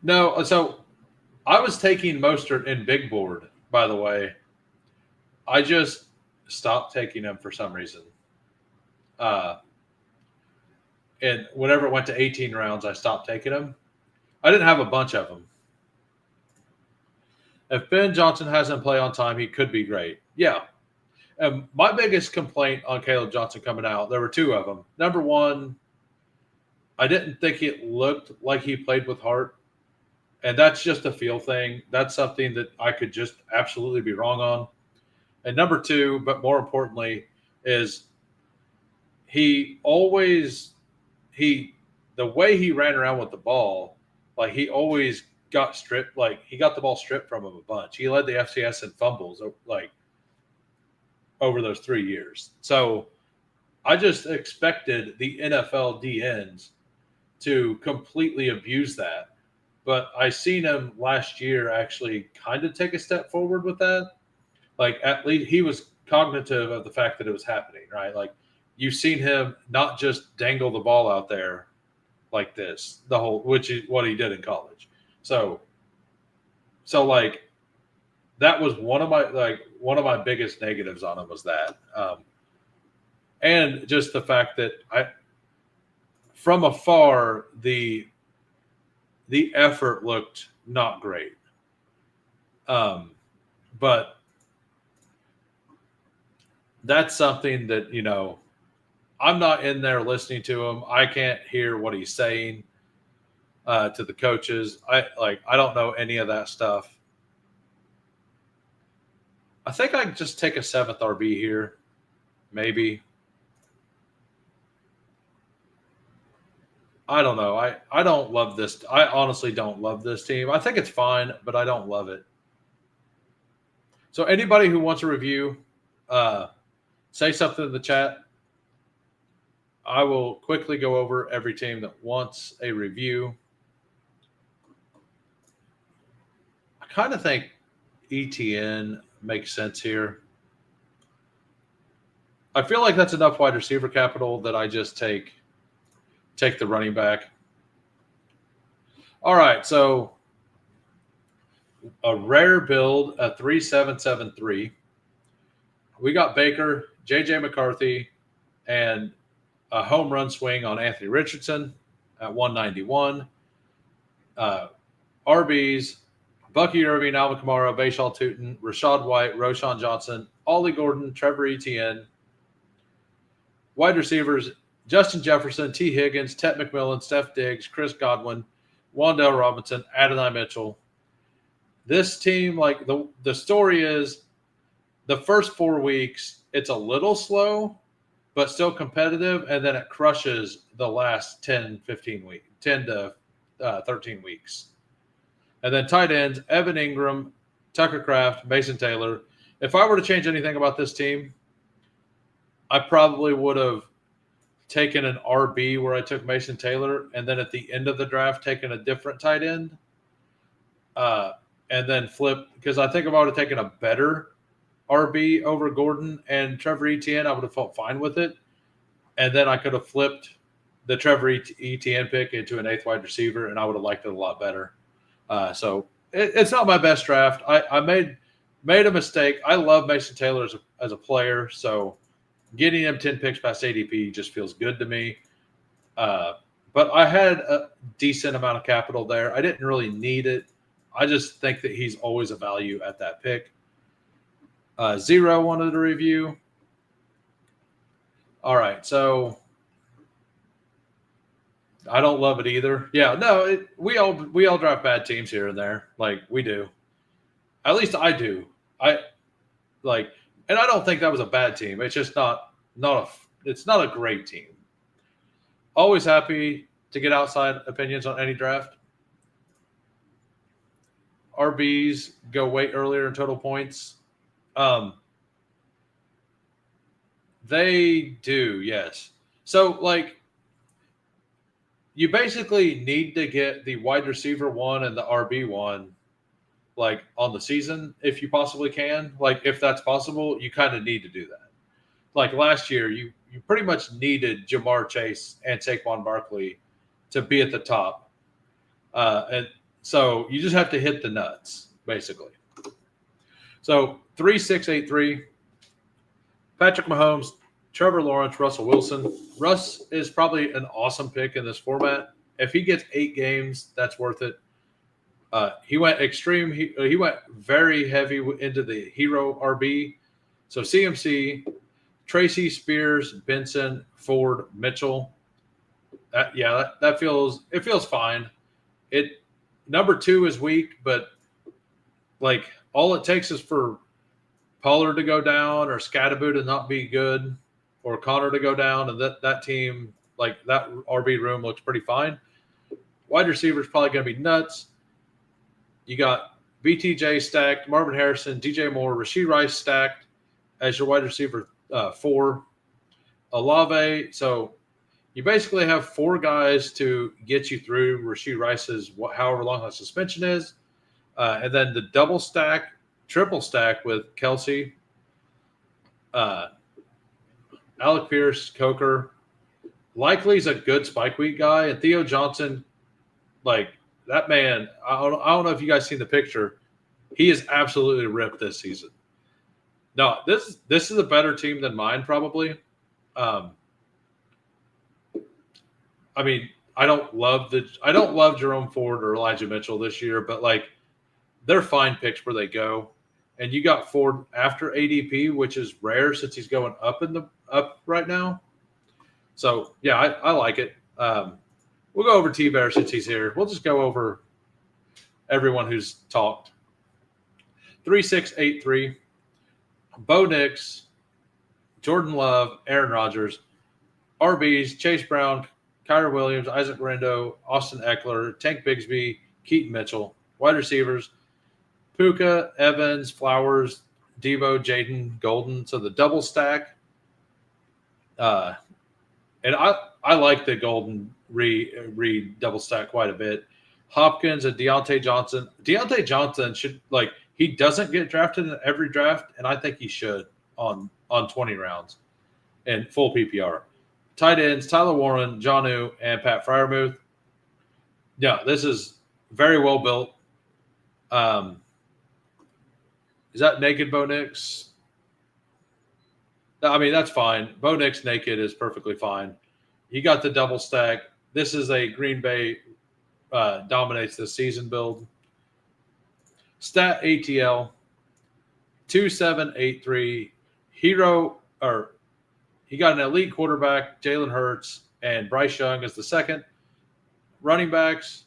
No, so I was taking Mostert in big board, by the way. I just stopped taking him for some reason. And whenever it went to 18 rounds, I stopped taking him. I didn't have a bunch of them. If Ben Johnson hasn't played on time, he could be great. Yeah. And my biggest complaint on Caleb Johnson coming out, there were two of them. Number one, I didn't think it looked like he played with heart. And that's just a feel thing. That's something that I could just absolutely be wrong on. And number two, but more importantly, is the way he ran around with the ball, like he always got stripped, like he got the ball stripped from him a bunch. He led the FCS in fumbles like over those 3 years. So I just expected the NFL DNs to completely abuse that. But I seen him last year actually kind of take a step forward with that. Like at least he was cognitive of the fact that it was happening, right? Like you've seen him not just dangle the ball out there like this, which is what he did in college. So like that was one of my biggest negatives on him was that, and just the fact that from afar the effort looked not great, but that's something that I'm not in there listening to him. I can't hear what he's saying to the coaches. I don't know any of that stuff. I think I just take a 7th RB here, maybe. I don't know. I don't love this. I honestly don't love this team. I think it's fine, but I don't love it. So anybody who wants a review, say something in the chat. I will quickly go over every team that wants a review. I kind of think ETN makes sense here. I feel like that's enough wide receiver capital that I just take the running back. All right, so a rare build, a 3-7-7-3. We got Baker, J.J. McCarthy, and a home run swing on Anthony Richardson at 191. RBs, Bucky Irving, Alvin Kamara, Bayshaw Tootin, Rashad White, Roshan Johnson, Ollie Gordon, Trevor Etienne. Wide receivers, Justin Jefferson, T. Higgins, Tet McMillan, Steph Diggs, Chris Godwin, Wandale Robinson, Adonai Mitchell. This team, like the story is the first 4 weeks, it's a little slow, but still competitive, and then it crushes the last 10 to 13 weeks. And then tight ends, Evan Ingram, Tucker Kraft, Mason Taylor. If I were to change anything about this team, I probably would have taken an RB where I took Mason Taylor, and then at the end of the draft, taken a different tight end, and then flip. Because I think if I would have taken a better RB over Gordon and Trevor Etienne, I would have felt fine with it. And then I could have flipped the Trevor Etienne pick into an 8th wide receiver, and I would have liked it a lot better. So it's not my best draft. I made a mistake. I love Mason Taylor as a player, so getting him 10 picks past ADP just feels good to me. But I had a decent amount of capital there. I didn't really need it. I just think that he's always a value at that pick. Zero wanted a review. All right, so I don't love it either. Yeah, no, we all draft bad teams here and there, like we do. At least I do. And I don't think that was a bad team. It's just it's not a great team. Always happy to get outside opinions on any draft. RBs go way earlier in total points. They do, yes. So, you basically need to get the wide receiver 1 and the RB 1, on the season if you possibly can. If that's possible, you kind of need to do that. Last year, you pretty much needed Jamar Chase and Saquon Barkley to be at the top. And So you just have to hit the nuts, basically. So 3-6-8-3. Patrick Mahomes, Trevor Lawrence, Russell Wilson. Russ is probably an awesome pick in this format. If he gets 8 games, that's worth it. He went extreme. He went very heavy into the hero RB. So CMC, Tracy, Spears, Benson, Ford, Mitchell. That feels fine. It number 2 is weak, but like all it takes is for Pollard to go down or Scatterbo to not be good or Connor to go down, and that team, like that RB room looks pretty fine. Wide receiver is probably going to be nuts. You got BTJ stacked, Marvin Harrison, DJ Moore, Rashee Rice stacked as your wide receiver 4. Olave. So you basically have 4 guys to get you through Rashee Rice's however long the suspension is. And then the double stack, triple stack with Kelsey, Alec Pierce, Coker. Likely's a good spike week guy. And Theo Johnson, like that man, I don't know if you guys seen the picture. He is absolutely ripped this season. No, this is a better team than mine probably. I mean, I don't love Jerome Ford or Elijah Mitchell this year, but like they're fine picks where they go. And you got Ford after ADP, which is rare since he's going up right now. So yeah, I like it. We'll go over T-Bear since he's here. We'll just go over everyone who's talked. 3-6-8-3. Bo Nix, Jordan Love, Aaron Rodgers, RBs, Chase Brown, Kyler Williams, Isaac Rendo, Austin Eckler, Tank Bigsby, Keaton Mitchell. Wide receivers, Puka, Evans, Flowers, Debo, Jaden, Golden. So the double stack. And I like the Golden Reed double stack quite a bit. Hopkins and Deontay Johnson. Deontay Johnson should he doesn't get drafted in every draft, and I think he should on 20 rounds and full PPR. Tight ends, Tyler Warren, Jonnu, and Pat Freiermuth. Yeah, this is very well built. Is that naked Bo Nix? I mean, that's fine. Bo Nix naked is perfectly fine. You got the double stack. This is a Green Bay dominates the season build. Stat ATL 2783. Hero, or he got an elite quarterback, Jalen Hurts, and Bryce Young as the second. Running backs,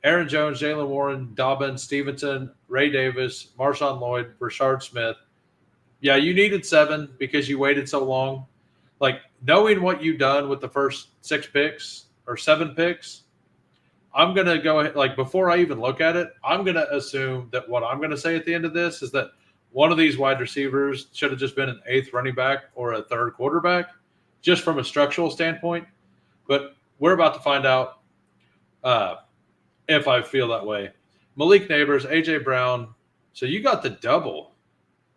Aaron Jones, Jalen Warren, Dobbins, Stevenson, Ray Davis, Marshawn Lloyd, Rashard Smith. Yeah, you needed 7 because you waited so long. Like, knowing what you've done with the first 6 picks or 7 picks, I'm going to go ahead, before I even look at it, I'm going to assume that what I'm going to say at the end of this is that one of these wide receivers should have just been an 8th running back or a 3rd quarterback, just from a structural standpoint. But we're about to find out if I feel that way. Malik Neighbors, A.J. Brown. So you got the double.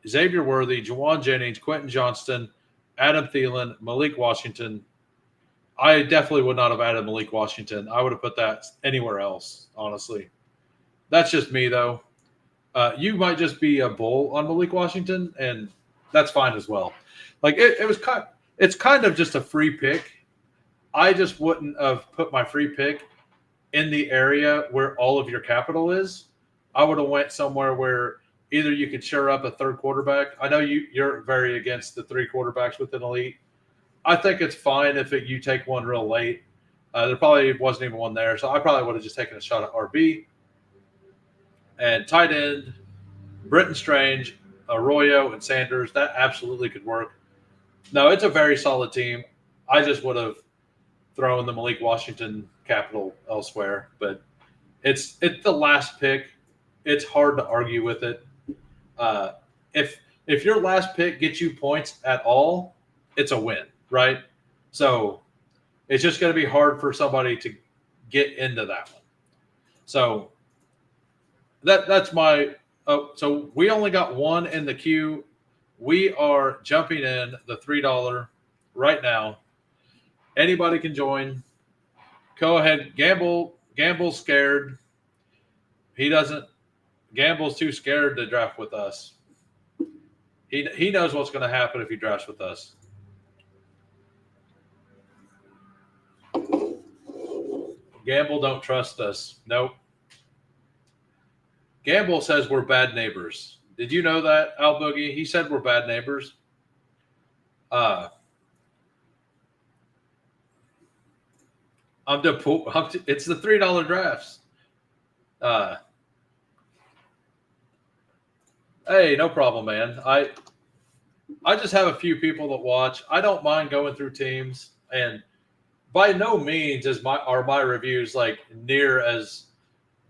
Xavier Worthy, Juwan Jennings, Quentin Johnston, Adam Thielen, Malik Washington. I definitely would not have added Malik Washington. I would have put that anywhere else, honestly. That's just me, though. You might just be a bull on Malik Washington, and that's fine as well. It's kind of just a free pick. I just wouldn't have put my free pick in the area where all of your capital is. I would have went somewhere where either you could shore up a 3rd quarterback. I know you're very against the 3 quarterbacks with an elite. I think it's fine if you take one real late. There probably wasn't even one there, so I probably would have just taken a shot at RB. And tight end, Britton Strange, Arroyo, and Sanders. That absolutely could work. No, it's a very solid team. I just would have thrown the Malik Washington capital elsewhere, but it's the last pick. It's hard to argue with it. If your last pick gets you points at all, it's a win, right? So it's just going to be hard for somebody to get into that one. So that's my. So we only got one in the queue. We are jumping in the $3 right now. Anybody can join. Go ahead, gamble scared. he doesn't. Gamble's too scared to draft with us. He knows what's going to happen if he drafts with us. Gamble don't trust us. Nope. Gamble says we're bad neighbors. Did you know that, Al Boogie? He said we're bad neighbors. It's the $3 drafts. Hey, no problem, man. I just have a few people that watch. I don't mind going through teams, and by no means are my reviews like near as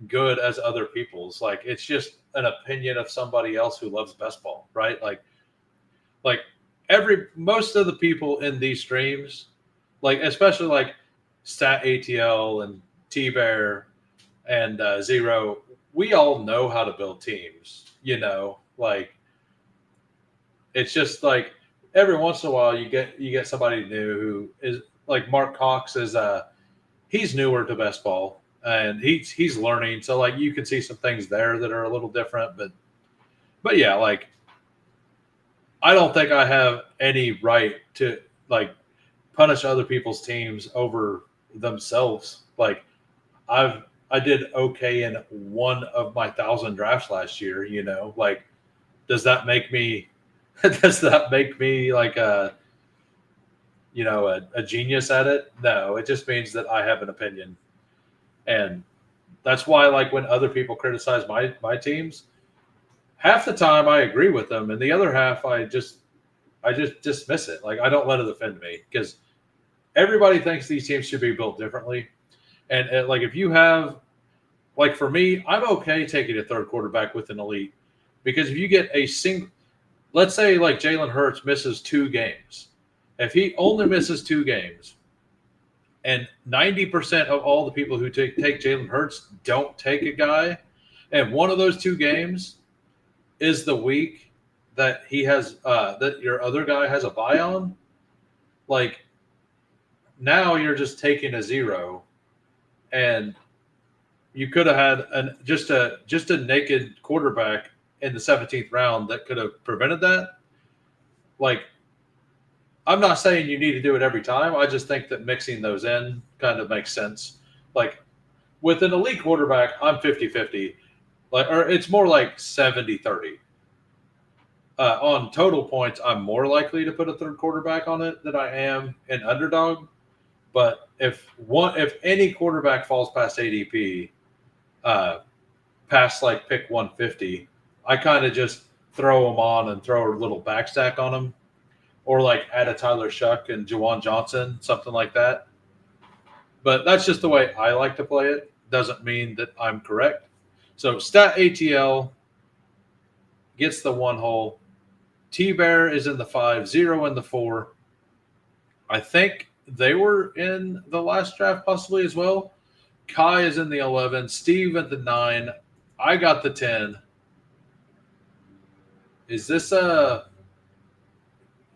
good as other people's. Like, it's just an opinion of somebody else who loves best ball, right? Like most of the people in these streams, like especially like Stat ATL and T Bear and Zero, we all know how to build teams. Like it's just like every once in a while you get somebody new who is like Mark Cox is he's newer to best ball and he's learning, so like you can see some things there that are a little different, but yeah, like I don't think I have any right to like punish other people's teams over themselves. Like I did okay in one of my 1,000 drafts last year, like does that make me like a genius at it? No, it just means that I have an opinion. And that's why like when other people criticize my teams, half the time I agree with them and the other half I just dismiss it. Like I don't let it offend me because everybody thinks these teams should be built differently. And like if you have, like for me, I'm okay taking a third quarterback with an elite because if you get a single, let's say like Jalen Hurts misses 2 games. If he only misses 2 games and 90% of all the people who take Jalen Hurts don't take a guy, and one of those 2 games is the week that he has that your other guy has a bye on, like now you're just taking a 0 and you could have had just a naked quarterback in the 17th round that could have prevented that. Like, I'm not saying you need to do it every time. I just think that mixing those in kind of makes sense. Like, with an elite quarterback, I'm 50-50. Or it's more like 70-30. On total points, I'm more likely to put a third quarterback on it than I am an underdog. But if any quarterback falls past ADP, past like pick 150, I kind of just throw them on and throw a little backstack on them, or like add a Tyler Shuck and Juwan Johnson, something like that. But that's just the way I like to play it. Doesn't mean that I'm correct. So Stat ATL gets the 1 hole. T Bear is in the 5, 0 in the 4. I think they were in the last draft possibly as well. Kai is in the 11. Steve at the 9. I got the 10. Is this I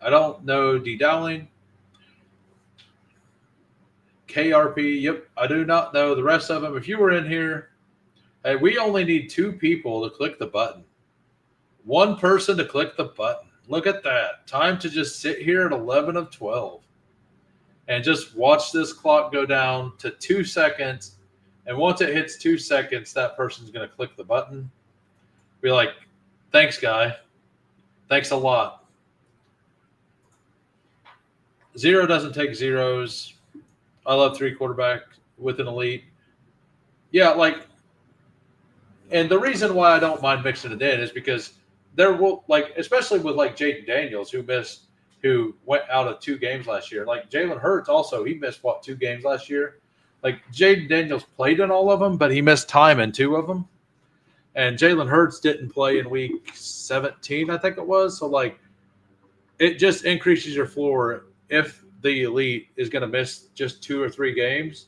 don't know. D Dowling. KRP. Yep. I do not know the rest of them. If you were in here, hey, we only need 2 people to click the button. 1 person to click the button. Look at that. Time to just sit here at 11 of 12 and just watch this clock go down to 2 seconds. And once it hits 2 seconds, that person's going to click the button. Be like, thanks, guy. Thanks a lot. 0 doesn't take zeros. I love 3 quarterback with an elite. Yeah, like, and the reason why I don't mind mixing it in is because there will, like, especially with like Jaden Daniels, who went out of 2 games last year. Like Jalen Hurts also, he missed 2 games last year. Like Jaden Daniels played in all of them, but he missed time in 2 of them. And Jalen Hurts didn't play in week 17, I think it was. So like, it just increases your floor if the elite is going to miss just 2 or 3 games,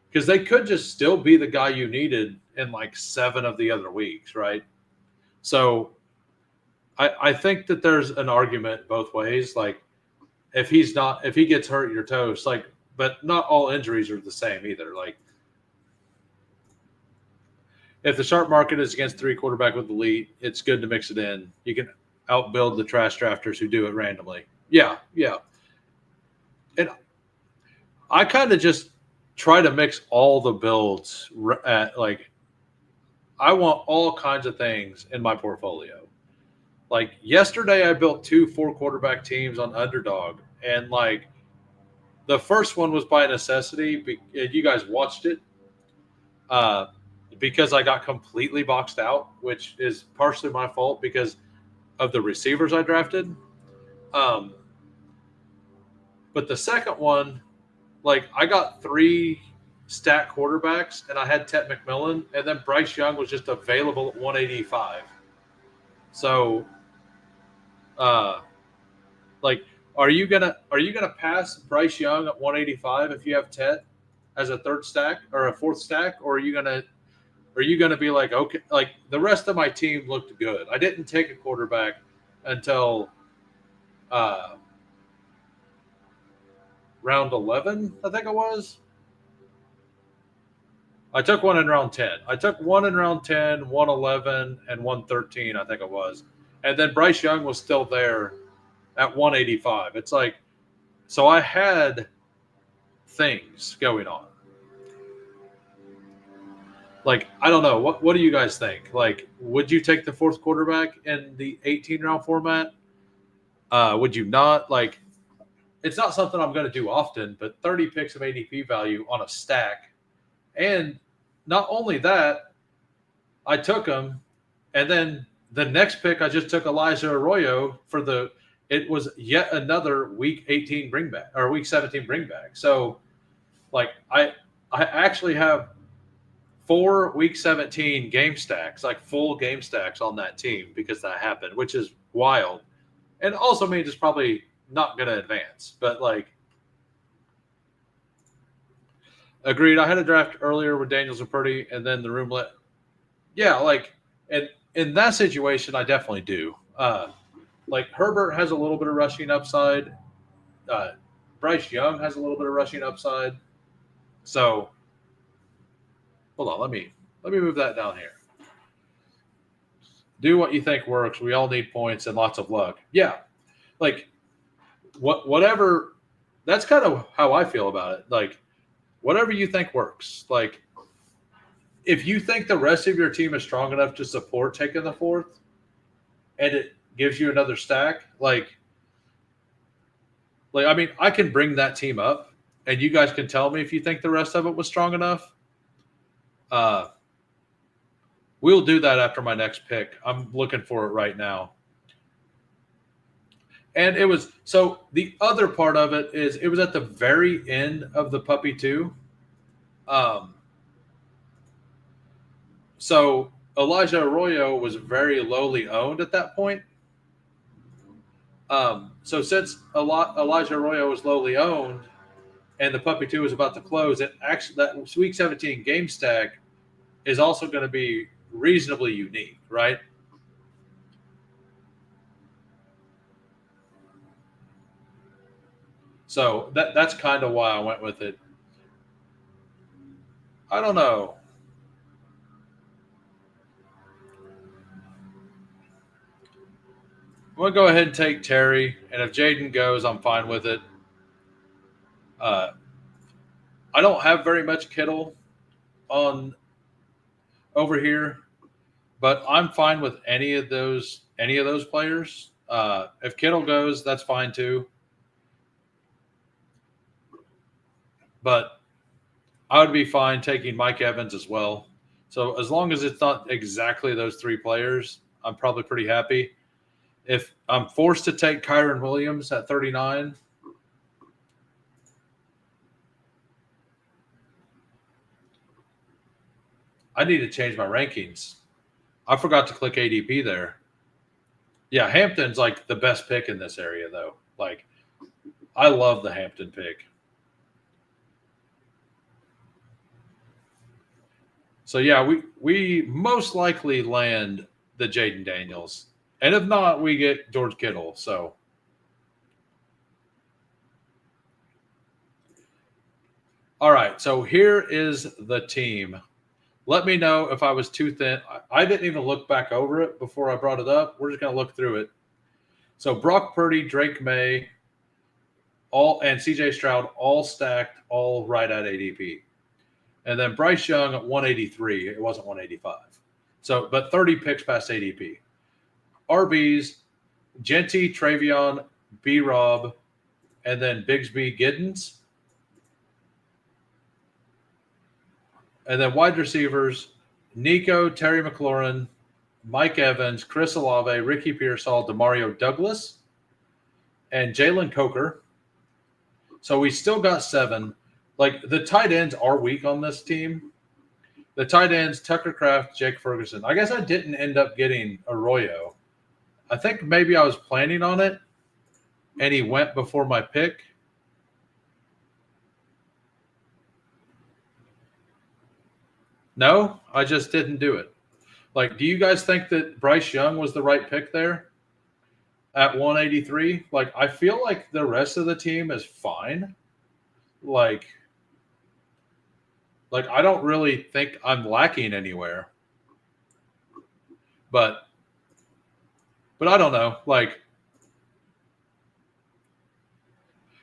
because they could just still be the guy you needed in like 7 of the other weeks, right? So I think that there's an argument both ways. Like if he gets hurt, you're toast. Like, but not all injuries are the same either. Like if the sharp market is against 3 quarterback with elite, it's good to mix it in. You can outbuild the trash drafters who do it randomly. Yeah, yeah. And I kind of just try to mix all the builds at like I want all kinds of things in my portfolio. Like yesterday, I built 2 4 quarterback teams on Underdog, and like the first one was by necessity. And you guys watched it uh, because I got completely boxed out, which is partially my fault because of the receivers I drafted. Um, but the second one, like I got 3 stat quarterbacks, and I had Ted McMillan, and then Bryce Young was just available at 185. So, uh, like, are you gonna pass Bryce Young at 185 if you have Ted as a third stack or a fourth stack, or are you gonna be like, okay, like the rest of my team looked good. I didn't take a quarterback until uh, round 11, I think it was. I took one in round 10. I took one in round 10, 111, and 113, I think it was. And then Bryce Young was still there at 185. It's like, so I had things going on. Like, I don't know. What do you guys think? Like, would you take the fourth quarterback in the 18 round format? Would you not? Like, it's not something I'm going to do often, but 30 picks of ADP value on a stack. And not only that, I took him, and then the next pick I just took Elijah Arroyo for it was yet another week 18 bringback or week 17 bringback. So like I actually have 4 week 17 game stacks, like full game stacks on that team because that happened, which is wild. And also means it's probably not going to advance, but like agreed. I had a draft earlier with Daniels and Purdy, and then the roomlet. Yeah, like, and in that situation, I definitely do. Like Herbert has a little bit of rushing upside. Uh, Bryce Young has a little bit of rushing upside. So, hold on, let me move that down here. Do what you think works. We all need points and lots of luck. Yeah, like whatever. That's kind of how I feel about it. Like whatever you think works. Like if you think the rest of your team is strong enough to support taking the fourth, and it gives you another stack, like I mean, I can bring that team up, and you guys can tell me if you think the rest of it was strong enough. We'll do that after my next pick. I'm looking for it right now. And it was so the other part of it is it was at the very end of the puppy two. Um, so Elijah Arroyo was very lowly owned at that point. So since Elijah Arroyo was lowly owned and the puppy two was about to close, it actually that week 17 game stack is also going to be reasonably unique, right? So that's kind of why I went with it. I don't know. I'm going to go ahead and take Terry, and if Jaden goes, I'm fine with it. Uh, I don't have very much Kittle on over here, but I'm fine with any of those players. If Kittle goes, that's fine too. But I would be fine taking Mike Evans as well. So as long as it's not exactly those 3 players, I'm probably pretty happy. If I'm forced to take Kyron Williams at 39, I need to change my rankings. I forgot to click ADP there. Yeah, Hampton's like the best pick in this area, though. Like, I love the Hampton pick. So yeah, we most likely land the Jaden Daniels, and if not, we get George Kittle. So, all right. So here is the team Let me know if I was too thin. I didn't even look back over it before I brought it up. We're just going to look through it. So Brock Purdy, Drake May, and CJ Stroud all stacked, all right at ADP. And then Bryce Young at 183. It wasn't 185. So, but 30 picks past ADP. RBs, Genty, Travion, B Rob, and then Bigsby Giddens. And then wide receivers, Nico, Terry McLaurin, Mike Evans, Chris Olave, Ricky Pearsall, Demario Douglas, and Jalen Coker. So we still got 7. Like, the tight ends are weak on this team. The tight ends, Tucker Kraft, Jake Ferguson. I guess I didn't end up getting Arroyo. I think maybe I was planning on it, and he went before my pick. No, I just didn't do it. Like, do you guys think that Bryce Young was the right pick there at 183? Like, I feel like the rest of the team is fine. Like I don't really think I'm lacking anywhere. But I don't know. Like,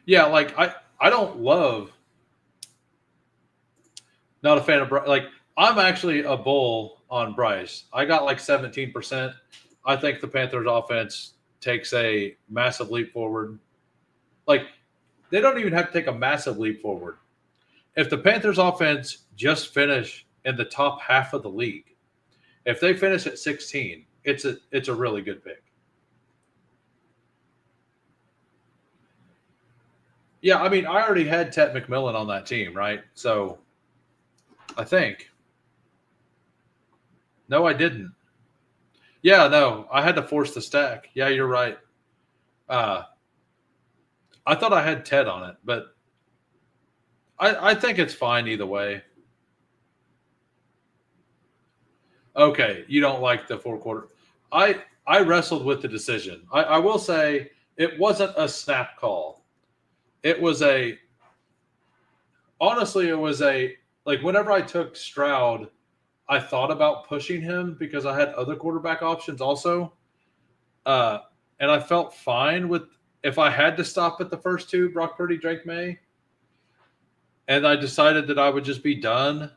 yeah, like I don't love. Not a fan of Bryce. Like, I'm actually a bull on Bryce. I got like 17%. I think the Panthers offense takes a massive leap forward. Like, they don't even have to take a massive leap forward. If the Panthers offense just finish in the top half of the league, if they finish at 16, it's a really good pick. Yeah, I mean, I already had Tet McMillan on that team, right? So I think. No, I didn't. Yeah, no, I had to force the stack. Yeah, you're right. I thought I had Ted on it, but I think it's fine either way. Okay, you don't like the 4-quarter. I wrestled with the decision. I will say it wasn't a snap call. It was honestly, it was like, whenever I took Stroud, I thought about pushing him because I had other quarterback options also. And I felt fine with if I had to stop at the first 2, Brock Purdy, Drake May. And I decided that I would just be done.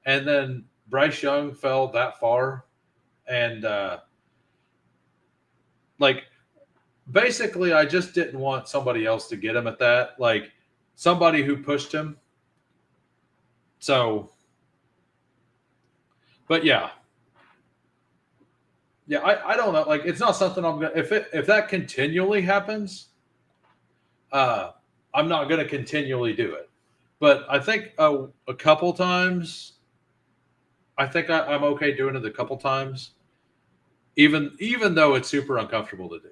And then Bryce Young fell that far. And like, basically, I just didn't want somebody else to get him at that. Like, somebody who pushed him. So, but yeah. Yeah, I don't know. Like, it's not something I'm gonna if that continually happens, I'm not gonna continually do it. But I think a couple times, I think I'm okay doing it a couple times, even though it's super uncomfortable to do.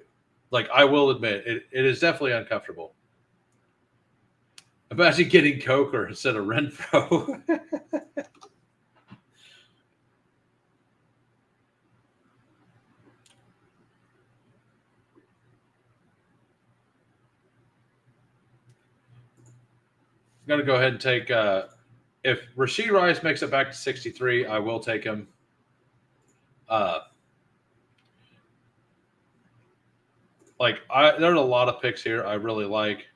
Like, I will admit, it is definitely uncomfortable. Imagine getting Coker instead of Renfro. I'm going to go ahead and take if Rashee Rice makes it back to 63, I will take him. There's a lot of picks here I really like.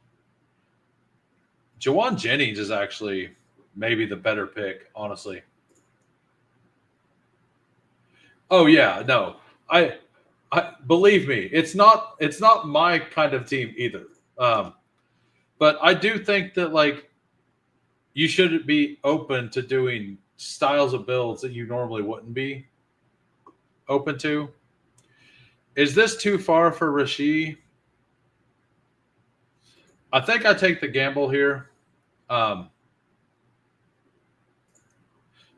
Jawan Jennings is actually maybe the better pick, honestly. Oh yeah, no. I believe me, it's not my kind of team either. But I do think that, like, you should be open to doing styles of builds that you normally wouldn't be open to. Is this too far for Rashee? I think I take the gamble here.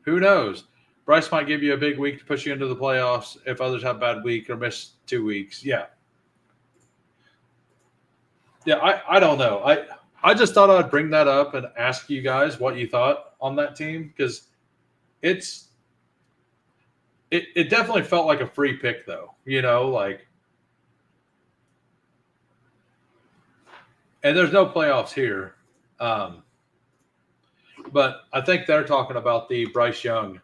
Who knows? Bryce might give you a big week to push you into the playoffs if others have a bad week or miss 2 weeks. Yeah. Yeah, I don't know. I just thought I'd bring that up and ask you guys what you thought on that team, because it definitely felt like a free pick, though. Like, and there's no playoffs here. But I think they're talking about the Bryce Young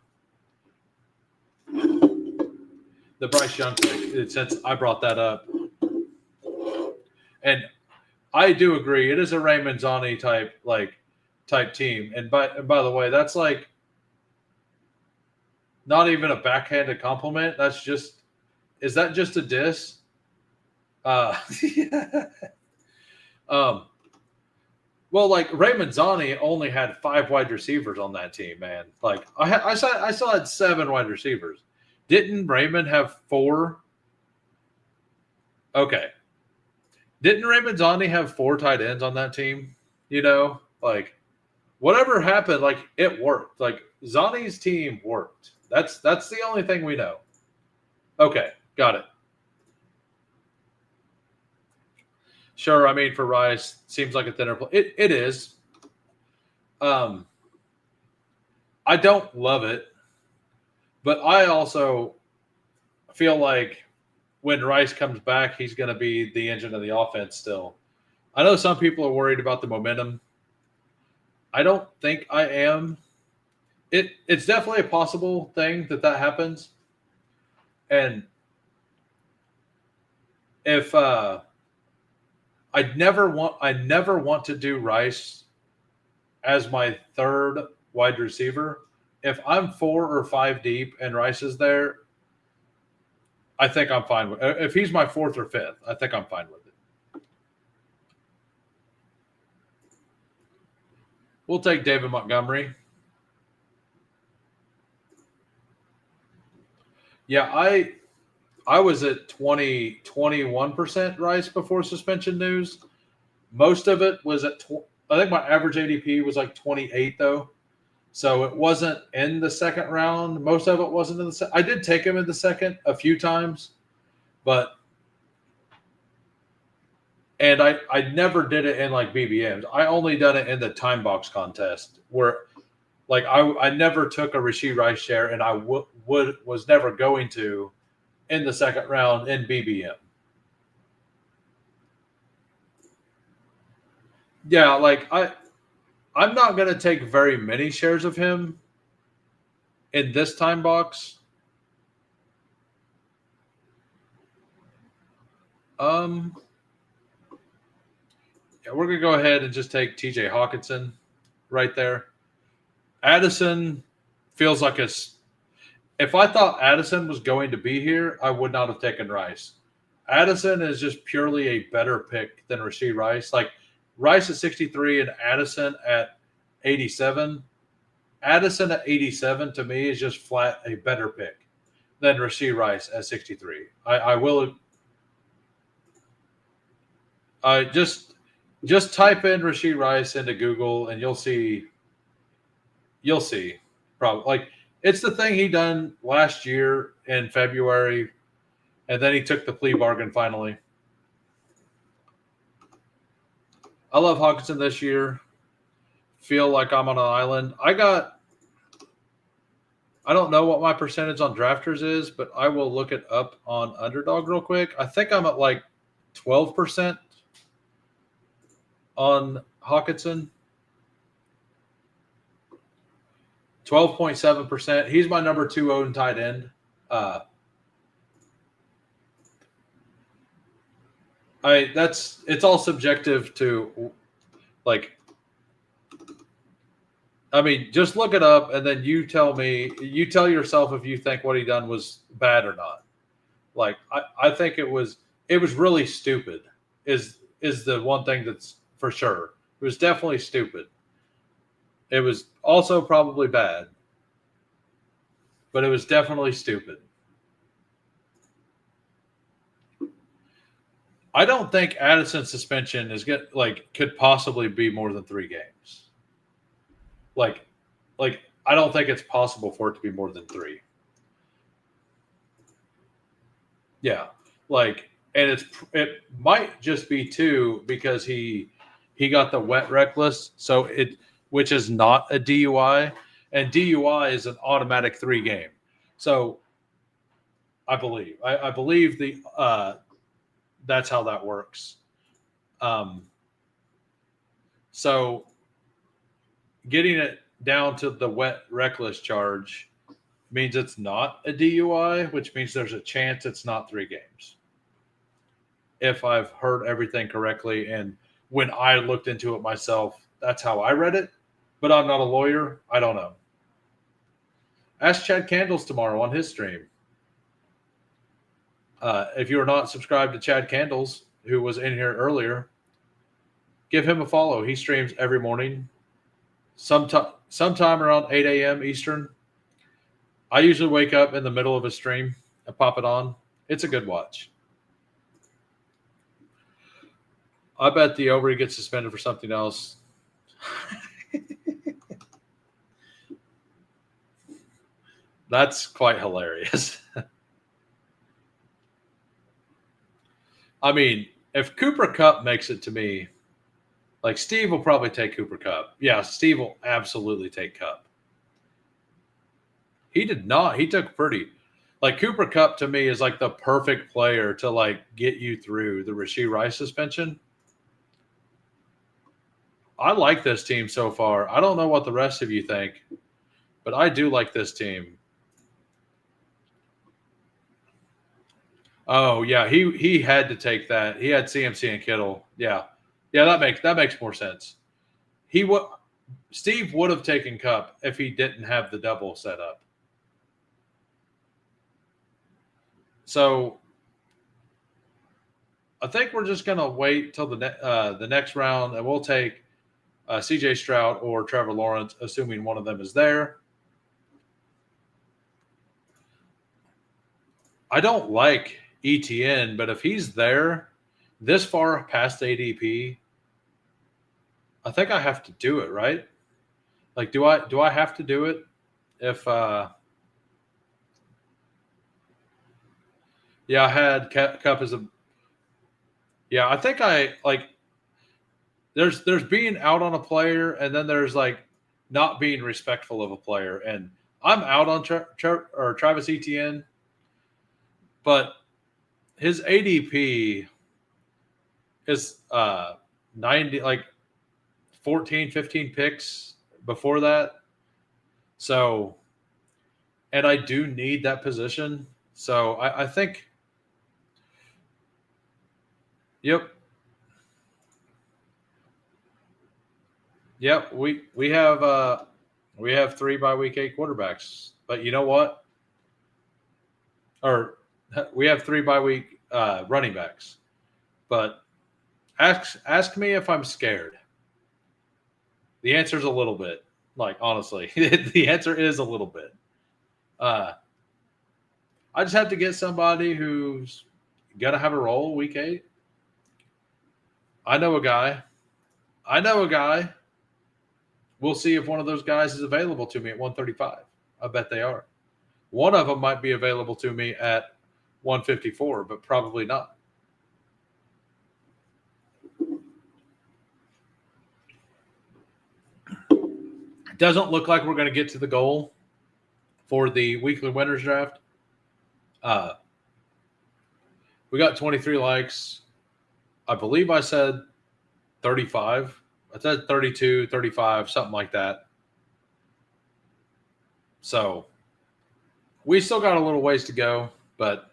the Bryce Young pick, since I brought that up, and I do agree, it is a Raymond Zani type team. And by the way, that's like not even a backhanded compliment. That's just is that just a diss? Yeah. um, well, like Raymond Zani only had 5 wide receivers on that team, man. Like I still had 7 wide receivers. Didn't Raymond have 4? Okay. Didn't Raymond Zani have 4 tight ends on that team? You know, like whatever happened, like it worked. Like Zani's team worked. That's the only thing we know. Okay, got it. Sure, I mean for Rice, seems like a thinner play. It is. I don't love it, but I also feel like when Rice comes back, he's going to be the engine of the offense still. I know some people are worried about the momentum. I don't think I am. It's definitely a possible thing that happens. And if I never want to do Rice as my 3rd wide receiver. If I'm 4 or 5 deep and Rice is there, I think I'm fine with it. If he's my 4th or 5th, I think I'm fine with it. We'll take David Montgomery. Yeah, I was at 21% Rice before suspension news. Most of it was at I think my average ADP was like 28 though. So it wasn't in the second round. Most of it wasn't in the second. I did take him in the second a few times, and I never did it in like BBMs. I only done it in the time box contest where like I never took a Rashee Rice share, and I was never going to in the second round in BBM. Yeah, like I'm not going to take very many shares of him in this time box. Yeah, we're going to go ahead and just take TJ Hawkinson right there. Addison feels like if I thought Addison was going to be here, I would not have taken Rice. Addison is just purely a better pick than Rashee Rice. Like Rice at 63 and Addison at 87. Addison at 87 to me is just flat a better pick than Rashee Rice at 63. I will just type in Rashee Rice into Google and you'll see probably like it's the thing he done last year in February, and then he took the plea bargain finally. I love Hawkinson this year. Feel like I'm on an island. I don't know what my percentage on drafters is, but I will look it up on Underdog real quick. I think I'm at like 12% on Hawkinson. 12.7%. He's my number 2 owned tight end. It's all subjective to like. I mean, just look it up and then you tell yourself if you think what he done was bad or not. Like I think it was really stupid is the one thing that's for sure. It was definitely stupid. It was also probably bad, but it was definitely stupid. I don't think Addison's suspension could possibly be more than 3 games. Like I don't think it's possible for it to be more than 3. Yeah, and it might just be 2 because he got the wet reckless, which is not a DUI, and DUI is an automatic 3 game. So I believe that's how that works. So getting it down to the wet reckless charge means it's not a DUI, which means there's a chance it's not 3 games. If I've heard everything correctly, and when I looked into it myself, that's how I read it. But I'm not a lawyer. I don't know. Ask Chad Candles tomorrow on his stream. If you are not subscribed to Chad Candles, who was in here earlier, give him a follow. He streams every morning, sometime around 8 a.m. Eastern. I usually wake up in the middle of a stream and pop it on. It's a good watch. I bet the over gets suspended for something else. That's quite hilarious. I mean, if Cooper Kupp makes it to me, like Steve will probably take Cooper Kupp. Yeah, Steve will absolutely take Kupp. He did not. He took Purdy. Like Cooper Kupp to me is like the perfect player to like get you through the Rashee Rice suspension. I like this team so far. I don't know what the rest of you think, but I do like this team. Oh yeah, he had to take that. He had CMC and Kittle. Yeah, that makes more sense. Steve would have taken Kupp if he didn't have the double set up. So I think we're just gonna wait till the next round, and we'll take C.J. Stroud or Trevor Lawrence, assuming one of them is there. I don't like ETN, but if he's there this far past ADP, I think I have to do it, right? Like, do I have to do it? If yeah, I had Kupp as a yeah. I think I like. There's being out on a player, and then there's like not being respectful of a player, and I'm out on Travis Etienne, but his ADP is 90, like 14, 15 picks before that. So, and I do need that position. So I think, yep. Yep, we have 3 by week 8 quarterbacks. But you know what? Or we have 3 by week running backs. But ask me if I'm scared. The answer is a little bit. Like honestly, the answer is a little bit. I just have to get somebody who's gonna have a role week 8. I know a guy. We'll see if one of those guys is available to me at 135. I bet they are. One of them might be available to me at 154, but probably not. It doesn't look like we're going to get to the goal for the weekly winners draft. We got 23 likes. I believe I said 35. I said 32, 35, something like that. So we still got a little ways to go, but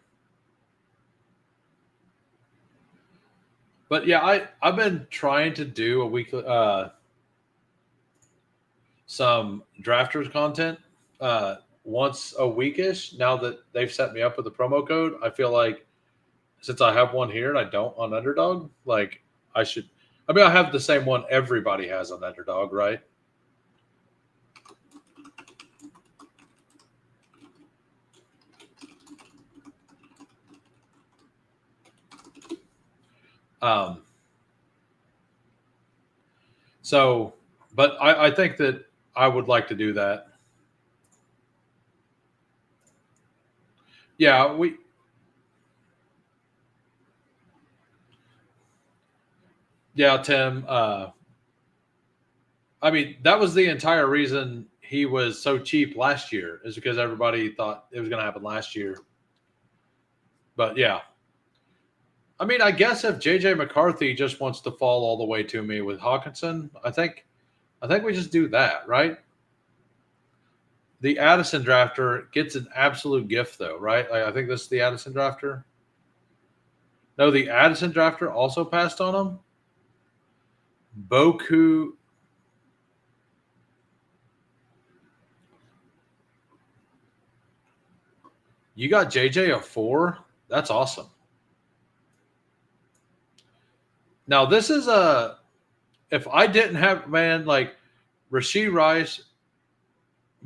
yeah, I've been trying to do a weekly some drafters content once a weekish. Now that they've set me up with a promo code, I feel like since I have one here and I don't on Underdog, like I should. I mean, I have the same one everybody has on Underdog, right? So, but I think that I would like to do that. Yeah, Tim. I mean, that was the entire reason he was so cheap last year, is because everybody thought it was going to happen last year. But yeah. I mean, I guess if JJ McCarthy just wants to fall all the way to me with Hawkinson, I think we just do that, right? the Addison drafter gets an absolute gift, though, right? Like, I think this is the Addison drafter. No, the Addison drafter also passed on him. Boku. You got JJ a 4? That's awesome. Now, this is a. If I didn't have, man, like Rashee Rice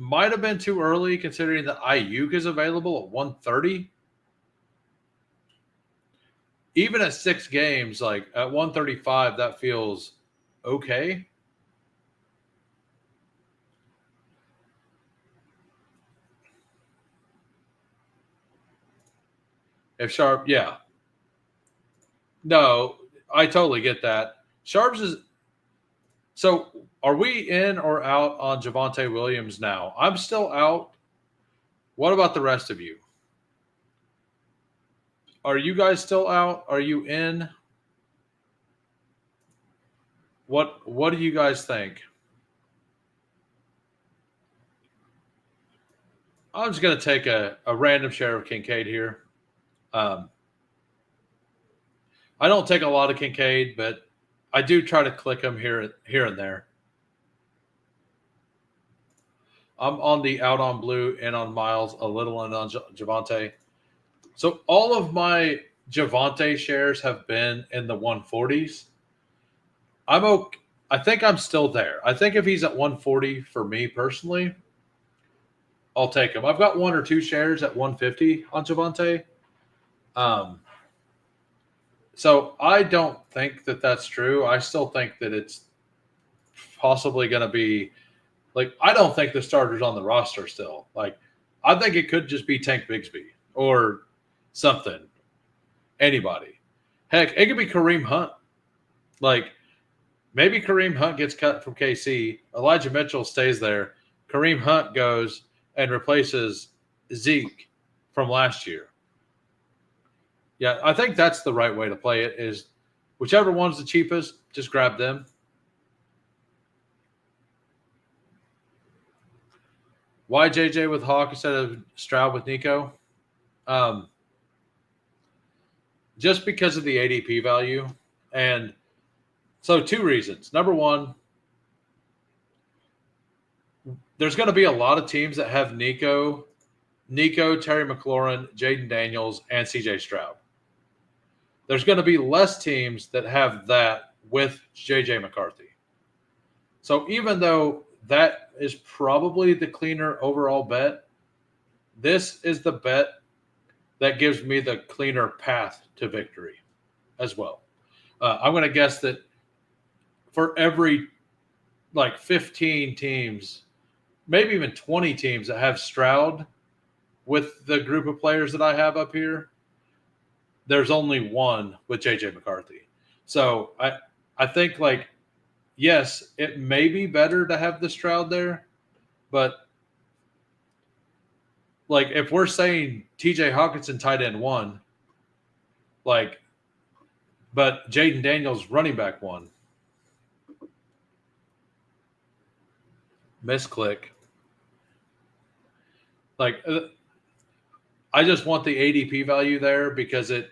might have been too early considering that Ayuk is available at 130. Even at 6 games, like at 135, that feels okay. If Sharp, yeah. No, I totally get that. Sharps is. So are we in or out on Javonte Williams now? I'm still out. What about the rest of you? Are you guys still out? Are you in? What do you guys think? I'm just going to take a random share of Kincaid here. I don't take a lot of Kincaid, but I do try to click him here and there. I'm on the out on Blue and on Miles, a little and on Javonte. So all of my Javonte shares have been in the 140s. I'm okay. I think I'm still there. I think if he's at 140 for me personally, I'll take him. I've got 1 or 2 shares at 150 on Javonte. So I don't think that that's true. I still think that it's possibly going to be like, I don't think the starter's on the roster still. Like, I think it could just be Tank Bigsby or something. Anybody. Heck, it could be Kareem Hunt. Like, maybe Kareem Hunt gets cut from KC. Elijah Mitchell stays there. Kareem Hunt goes and replaces Zeke from last year. Yeah, I think that's the right way to play it is whichever one's the cheapest, just grab them. Why JJ with Hawk instead of Stroud with Nico? Just because of the ADP value. And so 2 reasons. Number one, there's going to be a lot of teams that have Nico, Terry McLaurin, Jaden Daniels, and CJ Stroud. There's going to be less teams that have that with JJ McCarthy. So even though that is probably the cleaner overall bet, this is the bet that gives me the cleaner path to victory as well. I'm going to guess that for every 15 teams, maybe even 20 teams that have Stroud with the group of players that I have up here, there's only one with JJ McCarthy. So I think yes, it may be better to have the Stroud there, but if we're saying TJ Hawkinson tight end 1, but Jaden Daniels running back 1. Misclick. I just want the ADP value there because it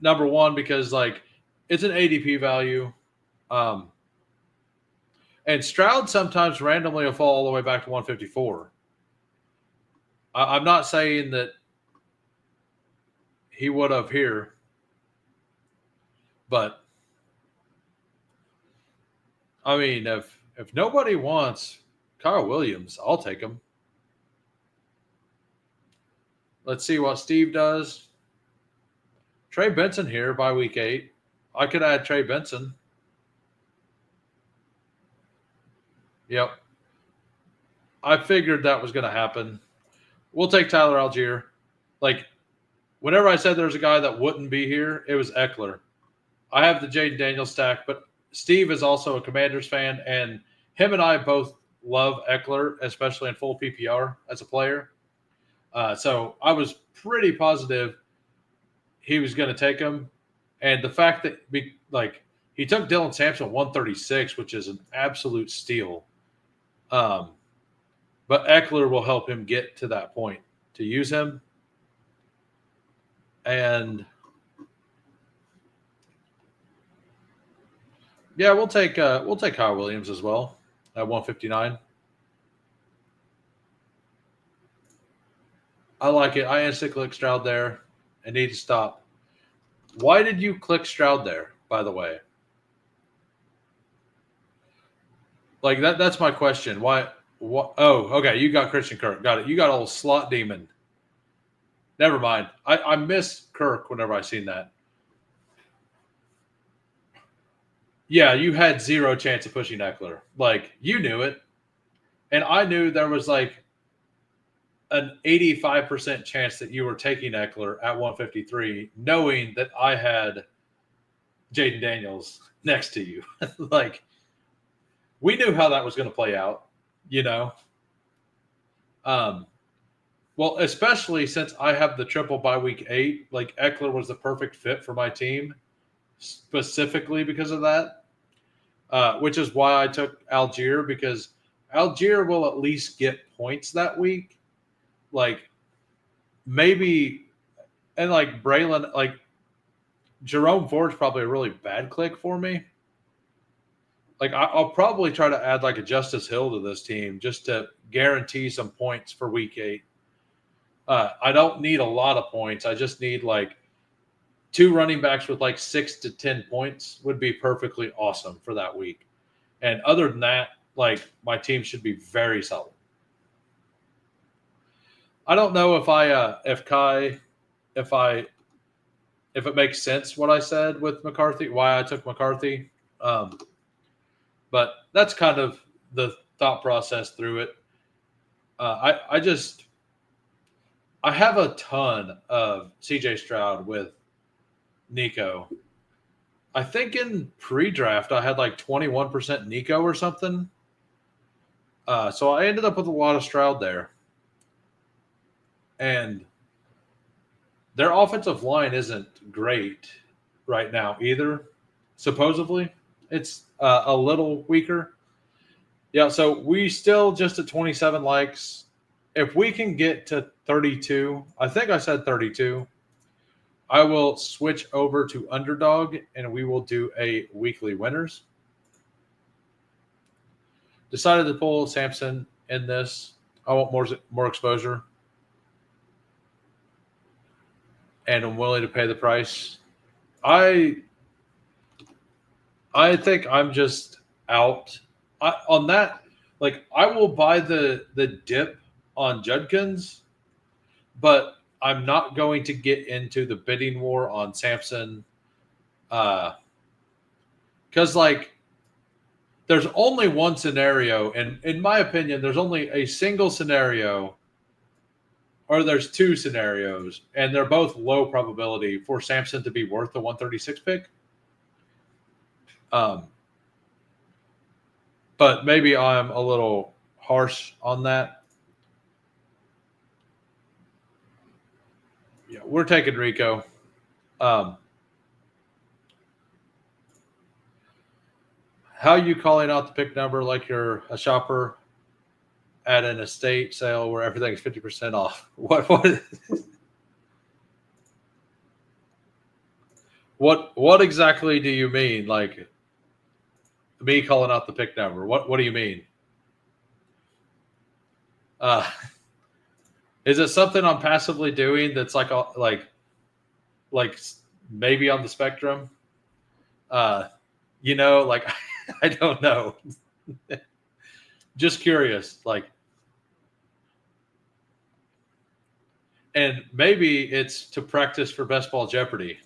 number one, because it's an ADP value. And Stroud sometimes randomly will fall all the way back to 154. I'm not saying that he would have here, but I mean, if nobody wants Kyle Williams, I'll take him. Let's see what Steve does. Trey Benson here by week 8. I could add Trey Benson. Yep. I figured that was going to happen. We'll take Tyler Algier. Whenever I said there was a guy that wouldn't be here, it was Eckler. I have the Jaden Daniels stack, but Steve is also a Commanders fan, and him and I both love Eckler, especially in full PPR as a player. So I was pretty positive he was going to take him. And the fact that He took Dylan Sampson 136, which is an absolute steal. Um, but Eckler will help him get to that point to use him. And yeah, we'll take Kyle Williams as well at 159. I like it. I instantly click Stroud there. I need to stop. Why did you click Stroud there, by the way? Like that's my question. Why what oh, okay, you got Christian Kirk. Got it. You got old slot demon. Never mind. I miss Kirk whenever I seen that. Yeah, you had zero chance of pushing Eckler. Like you knew it. And I knew there was like an 85% chance that you were taking Eckler at 153, knowing that I had Jaden Daniels next to you. Like, we knew how that was going to play out, you know? Well, especially since I have the triple by week 8, like Eckler was the perfect fit for my team, specifically because of that, which is why I took Algier, because Algier will at least get points that week. Like, maybe, and like Braylon, like Jerome Ford's probably a really bad click for me. Like I'll probably try to add like a Justice Hill to this team just to guarantee some points for week 8. I don't need a lot of points. I just need like 2 running backs with like 6 to 10 points would be perfectly awesome for that week. And other than that, like my team should be very solid. I don't know if if it makes sense what I said with McCarthy, why I took McCarthy. But that's kind of the thought process through it. I have a ton of CJ Stroud with Nico. I think in pre-draft I had like 21% Nico or something. So I ended up with a lot of Stroud there. And their offensive line isn't great right now either, supposedly. It's a little weaker. Yeah, so we still just at 27 likes. If we can get to 32, I think I said 32, I will switch over to Underdog and we will do a weekly winners. Decided to pull Sampson in this. I want more exposure. And I'm willing to pay the price. I think I'm just out on that. Like I will buy the dip on Judkins, but I'm not going to get into the bidding war on Sampson. Because like there's only one scenario, and in my opinion, there's only a single scenario, or there's 2 scenarios, and they're both low probability for Sampson to be worth the 136 pick. But maybe I'm a little harsh on that. Yeah, we're taking Rico. How are you calling out the pick number like you're a shopper at an estate sale where everything's 50% off? What exactly do you mean? Like me calling out the pick number? What do you mean? Is it something I'm passively doing that's like maybe on the spectrum? Like I don't know. Just curious, like, and maybe it's to practice for Bestball Jeopardy,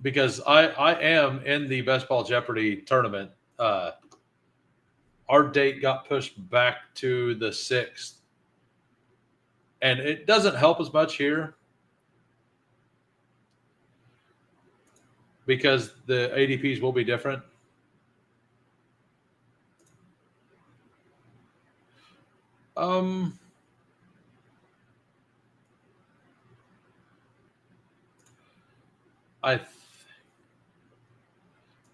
because I am in the Bestball Jeopardy tournament. Our date got pushed back to the 6th, and it doesn't help as much here because the ADPs will be different. I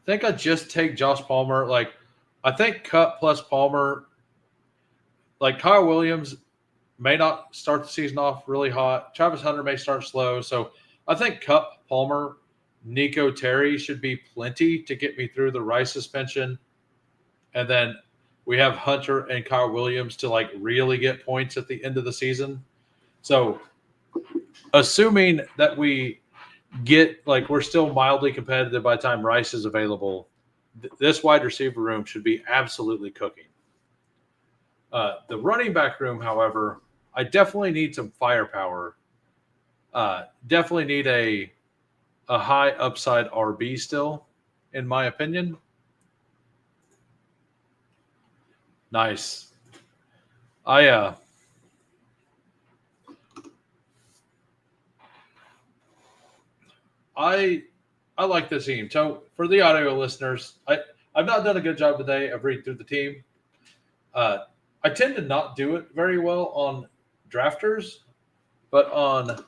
think I just take Josh Palmer. Like, I think Cup plus Palmer. Like Kyle Williams may not start the season off really hot. Travis Hunter may start slow. So I think Cup, Palmer, Nico Terry should be plenty to get me through the Rice suspension. And then we have Hunter and Kyle Williams to like really get points at the end of the season. So assuming that we get like we're still mildly competitive by the time Rice is available, this wide receiver room should be absolutely cooking. The running back room, however, I definitely need some firepower. Definitely need a high upside RB still, in my opinion. Nice. I like this team. So for the audio listeners, I've not done a good job today of reading through the team. I tend to not do it very well on drafters, but on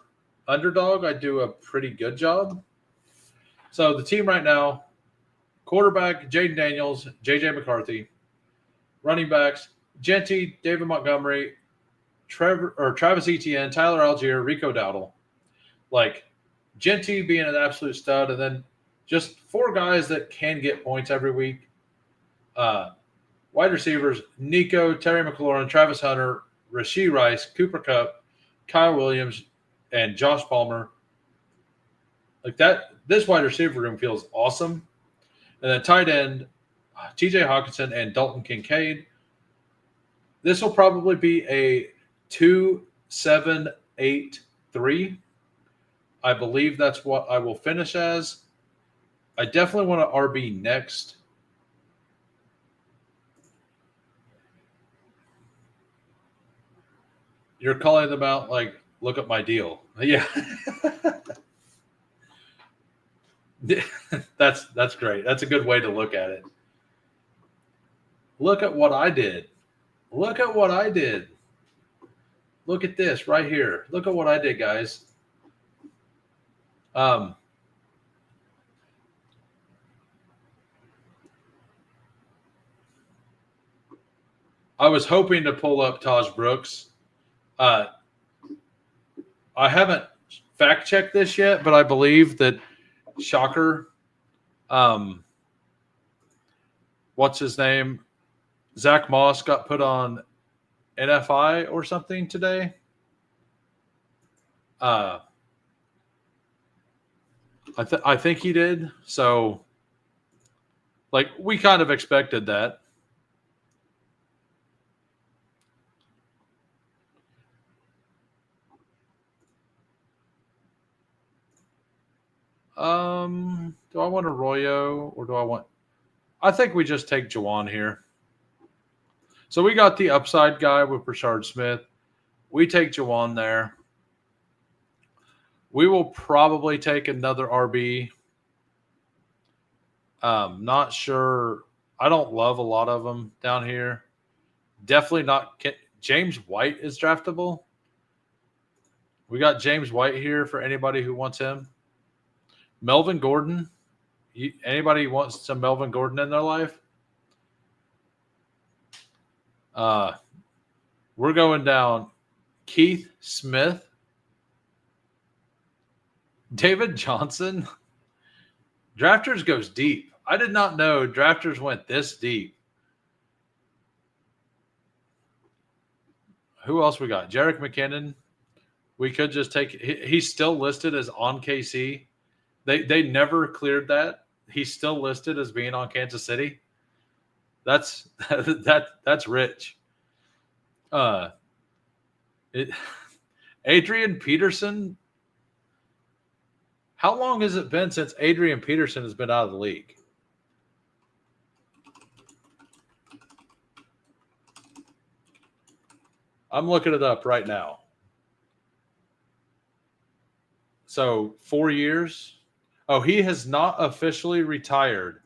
underdog, I do a pretty good job. So the team right now, quarterback, Jaden Daniels, J.J. McCarthy. Running backs, Genty, David Montgomery, Travis Etienne, Tyler Algier, Rico Dowdle. Like, Genty being an absolute stud, and then just four guys that can get points every week. Wide receivers, Nico, Terry McLaurin, Travis Hunter, Rashee Rice, Cooper Kupp, Kyle Williams, and Josh Palmer. Like that, this wide receiver room feels awesome. And then tight end, TJ Hawkinson and Dalton Kincaid. This will probably be a 2-7-8-3. I believe that's what I will finish as. I definitely want to RB next. You're calling them out like, look at my deal. Yeah. That's great. That's a good way to look at it. Look at what I did. Look at what I did. Look at this right here. Look at what I did, guys. I was hoping to pull up Taj Brooks. I haven't fact checked this yet, but I believe that shocker. What's his name? Zach Moss got put on NFI or something today. I think he did. So, like, we kind of expected that. Do I want Arroyo or do I want? I think we just take Juwan here. So we got the upside guy with Brashard Smith. We take Juwan there. We will probably take another RB. Not sure. I don't love a lot of them down here. Definitely not. James White is draftable. We got James White here for anybody who wants him. Melvin Gordon. Anybody wants some Melvin Gordon in their life? We're going down Keith Smith. David Johnson. Drafters goes deep. I did not know drafters went this deep. Who else we got? Jerick McKinnon. We could just take – he's still listed as on KC. They never cleared that. He's still listed as being on Kansas City. That's rich. Adrian Peterson. How long has it been since Adrian Peterson has been out of the league? I'm looking it up right now. So 4 years. Oh, he has not officially retired,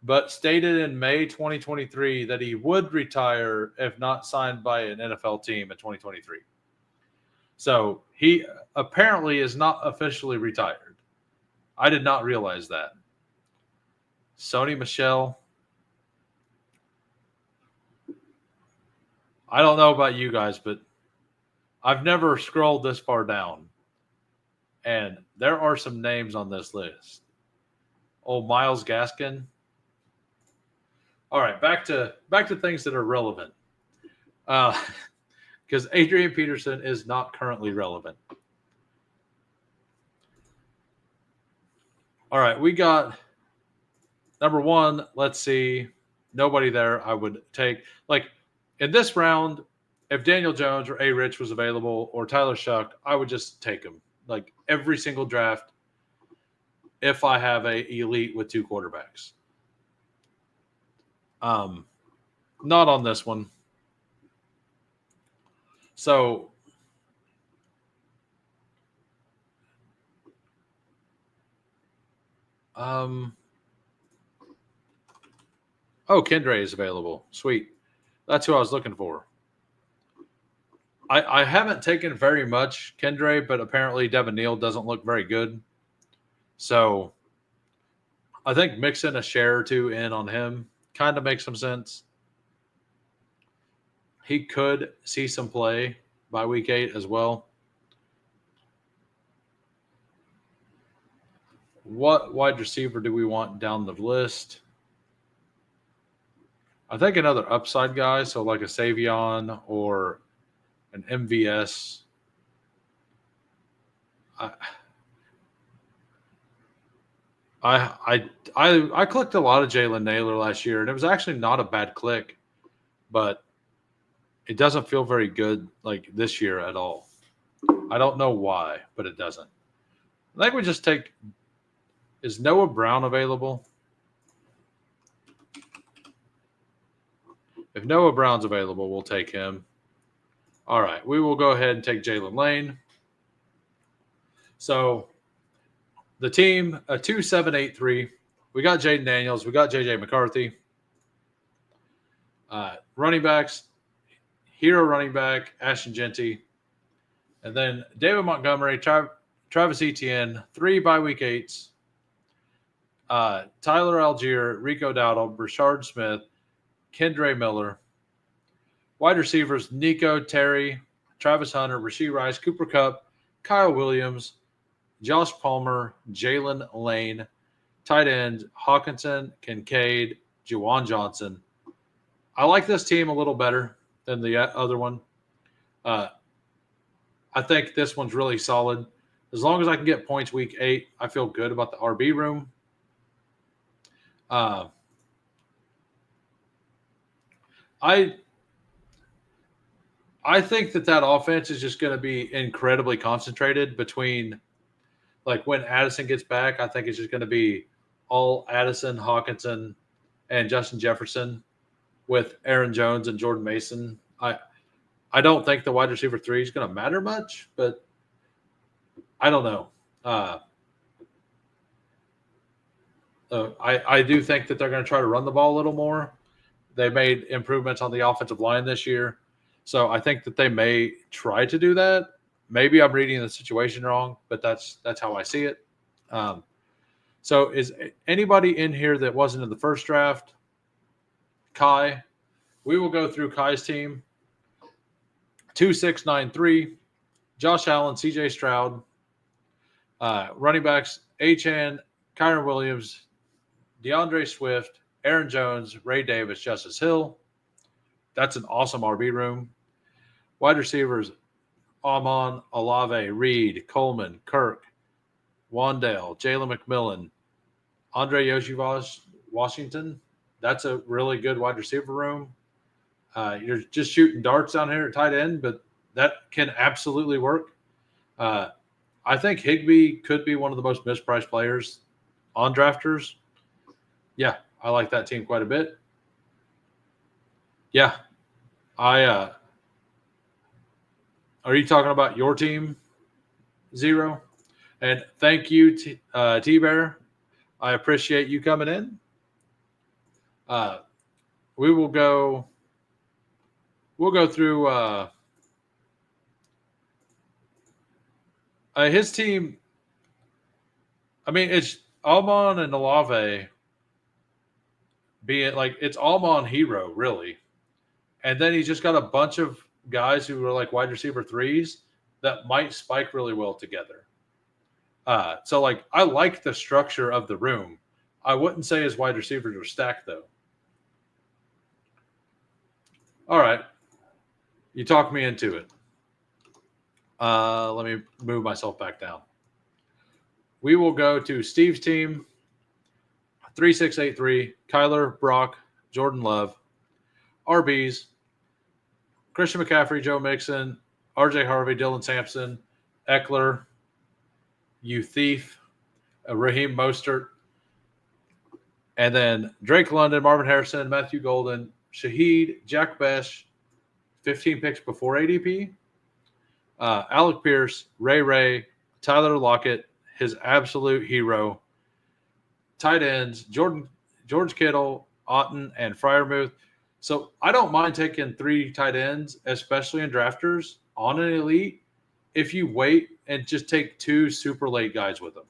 but stated in May 2023 that he would retire if not signed by an NFL team in 2023. So he apparently is not officially retired. I did not realize that. Sony Michelle. I don't know about you guys, but I've never scrolled this far down. And there are some names on this list. Oh, Miles Gaskin. All right, back to things that are relevant. Because Adrian Peterson is not currently relevant. All right, we got number one. Let's see. Nobody there I would take. Like in this round, if Daniel Jones or A. Rich was available or Tyler Shuck, I would just take him. Like every single draft, if I have a elite with two quarterbacks. Not on this one. So oh, Kendre is available. Sweet. That's who I was looking for. I haven't taken very much Kendre, but apparently Devin Neal doesn't look very good. So I think mixing a share or two in on him kind of makes some sense. He could see some play by week 8 as well. What wide receiver do we want down the list? I think another upside guy, so like a Savion or an MVS. I clicked a lot of Jalen Naylor last year, and it was actually not a bad click, but it doesn't feel very good like this year at all. I don't know why, but it doesn't. I think we just take. Is Noah Brown available? If Noah Brown's available, we'll take him. All right, we will go ahead and take Jalen Lane. So the team, a 2-7-8-3. We got Jaden Daniels. We got J.J. McCarthy. Running backs, hero running back, Ashton Genty. And then David Montgomery, Travis Etienne, 3 by week 8s. Tyler Algier, Rico Dowdle, Brashard Smith, Kendre Miller. Wide receivers, Nico, Terry, Travis Hunter, Rashee Rice, Cooper Kupp, Kyle Williams, Josh Palmer, Jalen Lane. Tight end, Hawkinson, Kincaid, Juwan Johnson. I like this team a little better than the other one. I think this one's really solid. As long as I can get points week 8, I feel good about the RB room. I think that offense is just going to be incredibly concentrated between, like when Addison gets back, I think it's just going to be all Addison, Hawkinson, and Justin Jefferson with Aaron Jones and Jordan Mason. I don't think the wide receiver 3 is going to matter much, but I don't know. I do think that they're going to try to run the ball a little more. They made improvements on the offensive line this year. So I think that they may try to do that. Maybe I'm reading the situation wrong, but that's how I see it. So is anybody in here that wasn't in the first draft? Kai. We will go through Kai's team. 2-6-9-3. Josh Allen, CJ Stroud. Running backs, Achane, Kyron Williams, DeAndre Swift, Aaron Jones, Ray Davis, Justice Hill. That's an awesome RB room. Wide receivers, Amon, Olave, Reed, Coleman, Kirk, Wandale, Jalen McMillan, Andre Yoshivas, Washington. That's a really good wide receiver room. You're just shooting darts down here at tight end, but that can absolutely work. I think Higbee could be one of the most mispriced players on drafters. Yeah, I like that team quite a bit. Yeah, are you talking about your team, Zero? And thank you, T-Bear. I appreciate you coming in. We'll go through his team. I mean, it's Almon and Olave. Be it like it's Almon Hero really, and then he's just got a bunch of guys who are like wide receiver threes that might spike really well together. So like I like the structure of the room. I wouldn't say his wide receivers are stacked though. All right, you talked me into it. Let me move myself back down. We will go to Steve's team 3683, Kyler, Brock, Jordan Love, RBs, Christian McCaffrey, Joe Mixon, RJ Harvey, Dylan Sampson, Eckler, you thief, Raheem Mostert, and then Drake London, Marvin Harrison, Matthew Golden, Shaheed, Jack Besh, 15 picks before ADP, Alec Pierce, Ray, Tyler Lockett, his absolute hero, tight ends, George Kittle, Otten, and Fryermuth. So I don't mind taking 3 tight ends, especially in drafters, on an elite if you wait and just take 2 super late guys with them.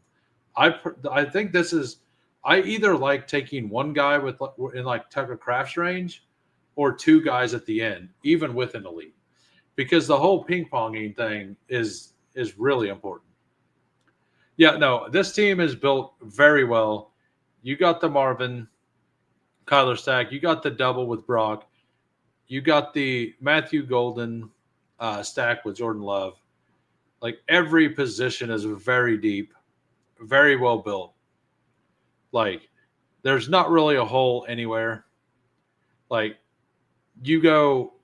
I think this is I either like taking one guy with in like Tucker Kraft's range or 2 guys at the end, even with an elite, because the whole ping ponging thing is really important. Yeah, no, this team is built very well. You got the Marvin Kyler stack. You got the double with Brock. You got the Matthew Golden stack with Jordan Love. Like every position is very deep, very well built. Like there's not really a hole anywhere. Like you go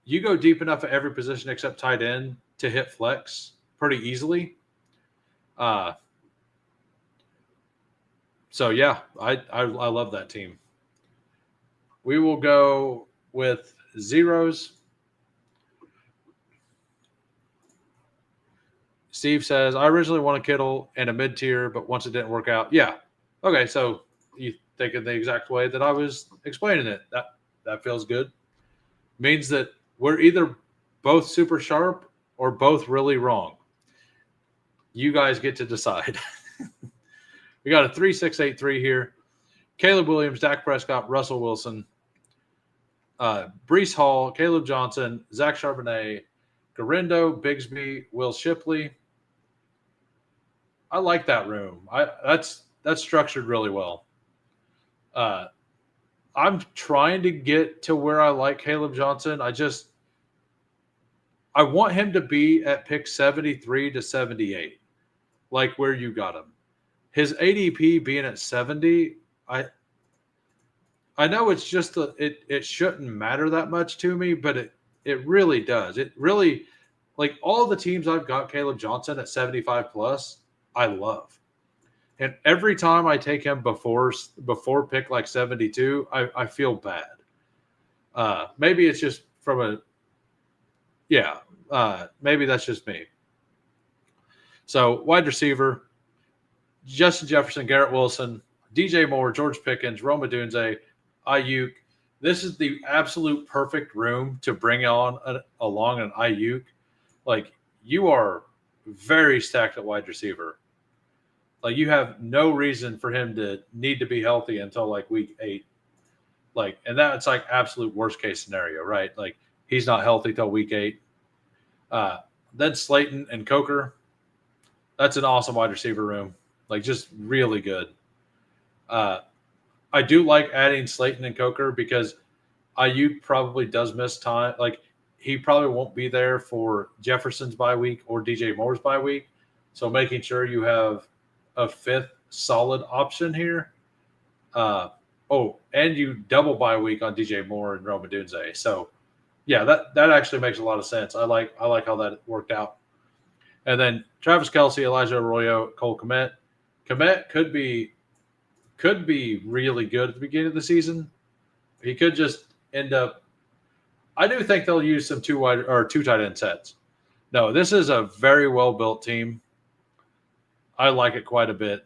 deep enough at every position except tight end to hit flex pretty easily. So yeah, I love that team. We will go with zeros. Steve says, I originally wanted Kittle and a mid tier, but once it didn't work out. Yeah. Okay, so you think it the exact way that I was explaining it. That feels good. Means that we're either both super sharp or both really wrong. You guys get to decide. We got a 3683 here. Caleb Williams, Dak Prescott, Russell Wilson, Breece Hall, Caleb Johnson, Zach Charbonnet, Garindo, Bigsby, Will Shipley. I like that room. That's structured really well. I'm trying to get to where I like Caleb Johnson. I want him to be at pick 73 to 78, like where you got him. His ADP being at 70, I know it's just it shouldn't matter that much to me, but it really does. It really, like all the teams I've got Caleb Johnson at 75 plus, I love. And every time I take him before pick like 72, I feel bad. Maybe it's just maybe that's just me. So wide receiver, Justin Jefferson, Garrett Wilson, DJ Moore, George Pickens, Rome Odunze, Ayuk. This is the absolute perfect room to bring on along an Ayuk. Like you are very stacked at wide receiver. Like you have no reason for him to need to be healthy until like week 8. Like, and that's like absolute worst case scenario, right? Like he's not healthy till week 8. Then Slayton and Coker. That's an awesome wide receiver room. Like just really good. I do like adding Slayton and Coker because Ayuk probably does miss time. Like he probably won't be there for Jefferson's bye week or DJ Moore's bye week. So making sure you have a 5th solid option here. And you double bye week on DJ Moore and Rome Odunze. So yeah, that actually makes a lot of sense. I like how that worked out. And then Travis Kelce, Elijah Arroyo, Cole Kmet. Kmet could be really good at the beginning of the season. He could just end up. I do think they'll use some 2 tight end sets. No, this is a very well built team. I like it quite a bit.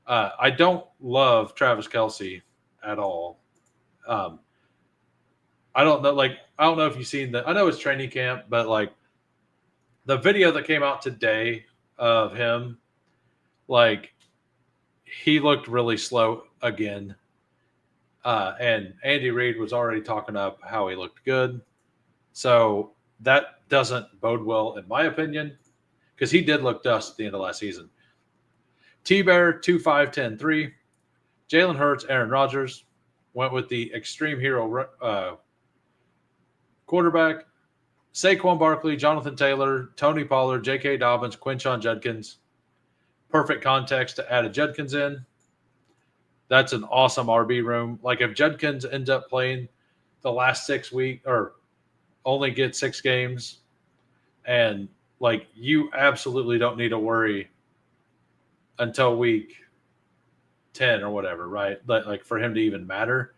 I don't love Travis Kelce at all. I don't know. Like I don't know if you've seen I know it's training camp, but like the video that came out today of him, Like, he looked really slow again. And Andy Reid was already talking up how he looked good. So that doesn't bode well, in my opinion, because he did look dust at the end of last season. T-Bear, 2-5-10-3. Jalen Hurts, Aaron Rodgers. Went with the extreme hero quarterback. Saquon Barkley, Jonathan Taylor, Tony Pollard, J.K. Dobbins, Quinshon Judkins. Perfect context to add a Judkins in. That's an awesome RB room. Like, if Judkins ends up playing the last 6 weeks or only get 6 games, and like, you absolutely don't need to worry until week 10 or whatever, right? Like, for him to even matter.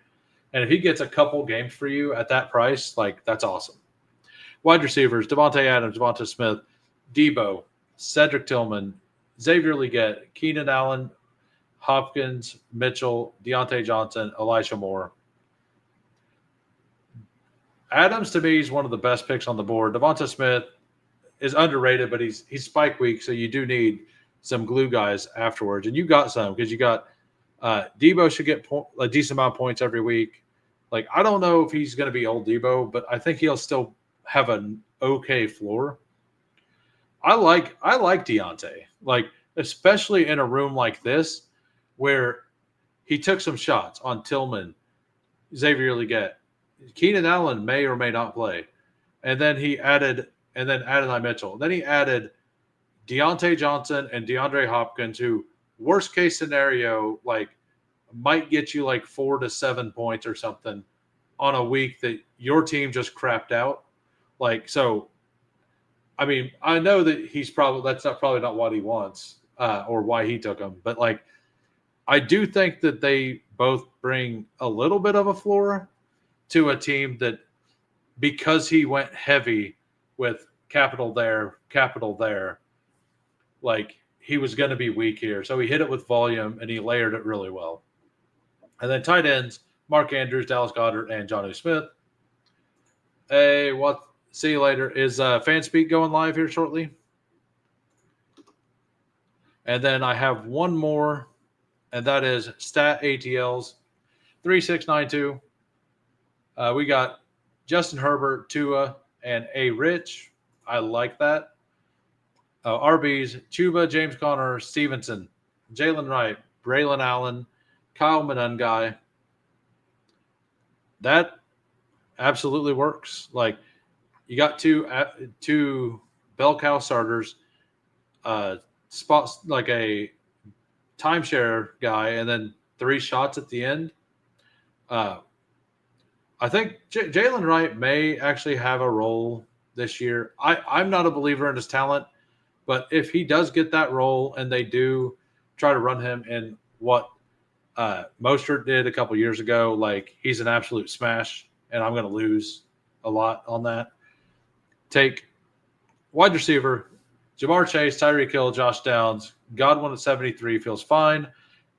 And if he gets a couple games for you at that price, like, that's awesome. Wide receivers, Devontae Adams, Devonta Smith, Debo, Cedric Tillman, Xavier Legette, Keenan Allen, Hopkins, Mitchell, Deontay Johnson, Elisha Moore. Adams, to me, is one of the best picks on the board. Devonta Smith is underrated, but he's spike week, so you do need some glue guys afterwards. And you got some, because you got Debo should get a decent amount of points every week. Like, I don't know if he's going to be old Debo, but I think he'll still have an okay floor. I like Deontay, like, especially in a room like this where he took some shots on Tillman, Xavier Legette. Keenan Allen may or may not play. And then he added Adonai Mitchell. Then he added Deontay Johnson and DeAndre Hopkins, who, worst case scenario, like, might get you like 4 to 7 points or something on a week that your team just crapped out. Like, so, I mean, I know that that's probably not what he wants or why he took him, but like, I do think that they both bring a little bit of a floor to a team that, because he went heavy with capital there, like, he was going to be weak here. So he hit it with volume and he layered it really well. And then tight ends, Mark Andrews, Dallas Goedert, and Jonnu Smith. Hey, what? See you later. Is FanSpeak going live here shortly? And then I have one more, and that is Stat ATLs 3692. We got Justin Herbert, Tua, and A. Rich. I like that. RBs, Chuba, James Conner, Stevenson, Jalen Wright, Braylon Allen, Kyle Monangai. That absolutely works. Like, you got two bell cow starters, spots like a timeshare guy, and then 3 shots at the end. I think Jalen Wright may actually have a role this year. I'm not a believer in his talent, but if he does get that role and they do try to run him in what Mostert did a couple years ago, like, he's an absolute smash, and I'm going to lose a lot on that. Take wide receiver, Jamar Chase, Tyreek Hill, Josh Downs, Godwin at 73 feels fine.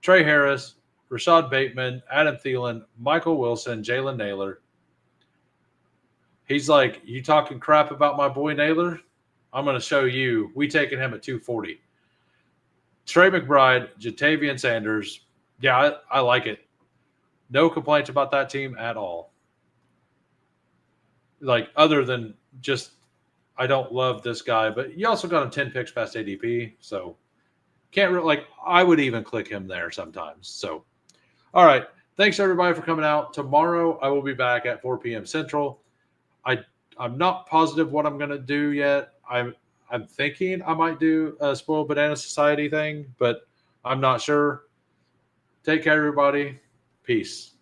Trey Harris, Rashad Bateman, Adam Thielen, Michael Wilson, Jalen Naylor. He's like, you talking crap about my boy Naylor? I'm going to show you. We taking him at 240. Trey McBride, Jatavian Sanders. Yeah, I like it. No complaints about that team at all. Like, other than just, I don't love this guy, but you also got him 10 picks past ADP, so can't really, like, I would even click him there sometimes. So, all right. Thanks, everybody, for coming out. Tomorrow, I will be back at 4 p.m. Central. I'm not positive what I'm going to do yet. I'm thinking I might do a Spoiled Banana Society thing, but I'm not sure. Take care, everybody. Peace.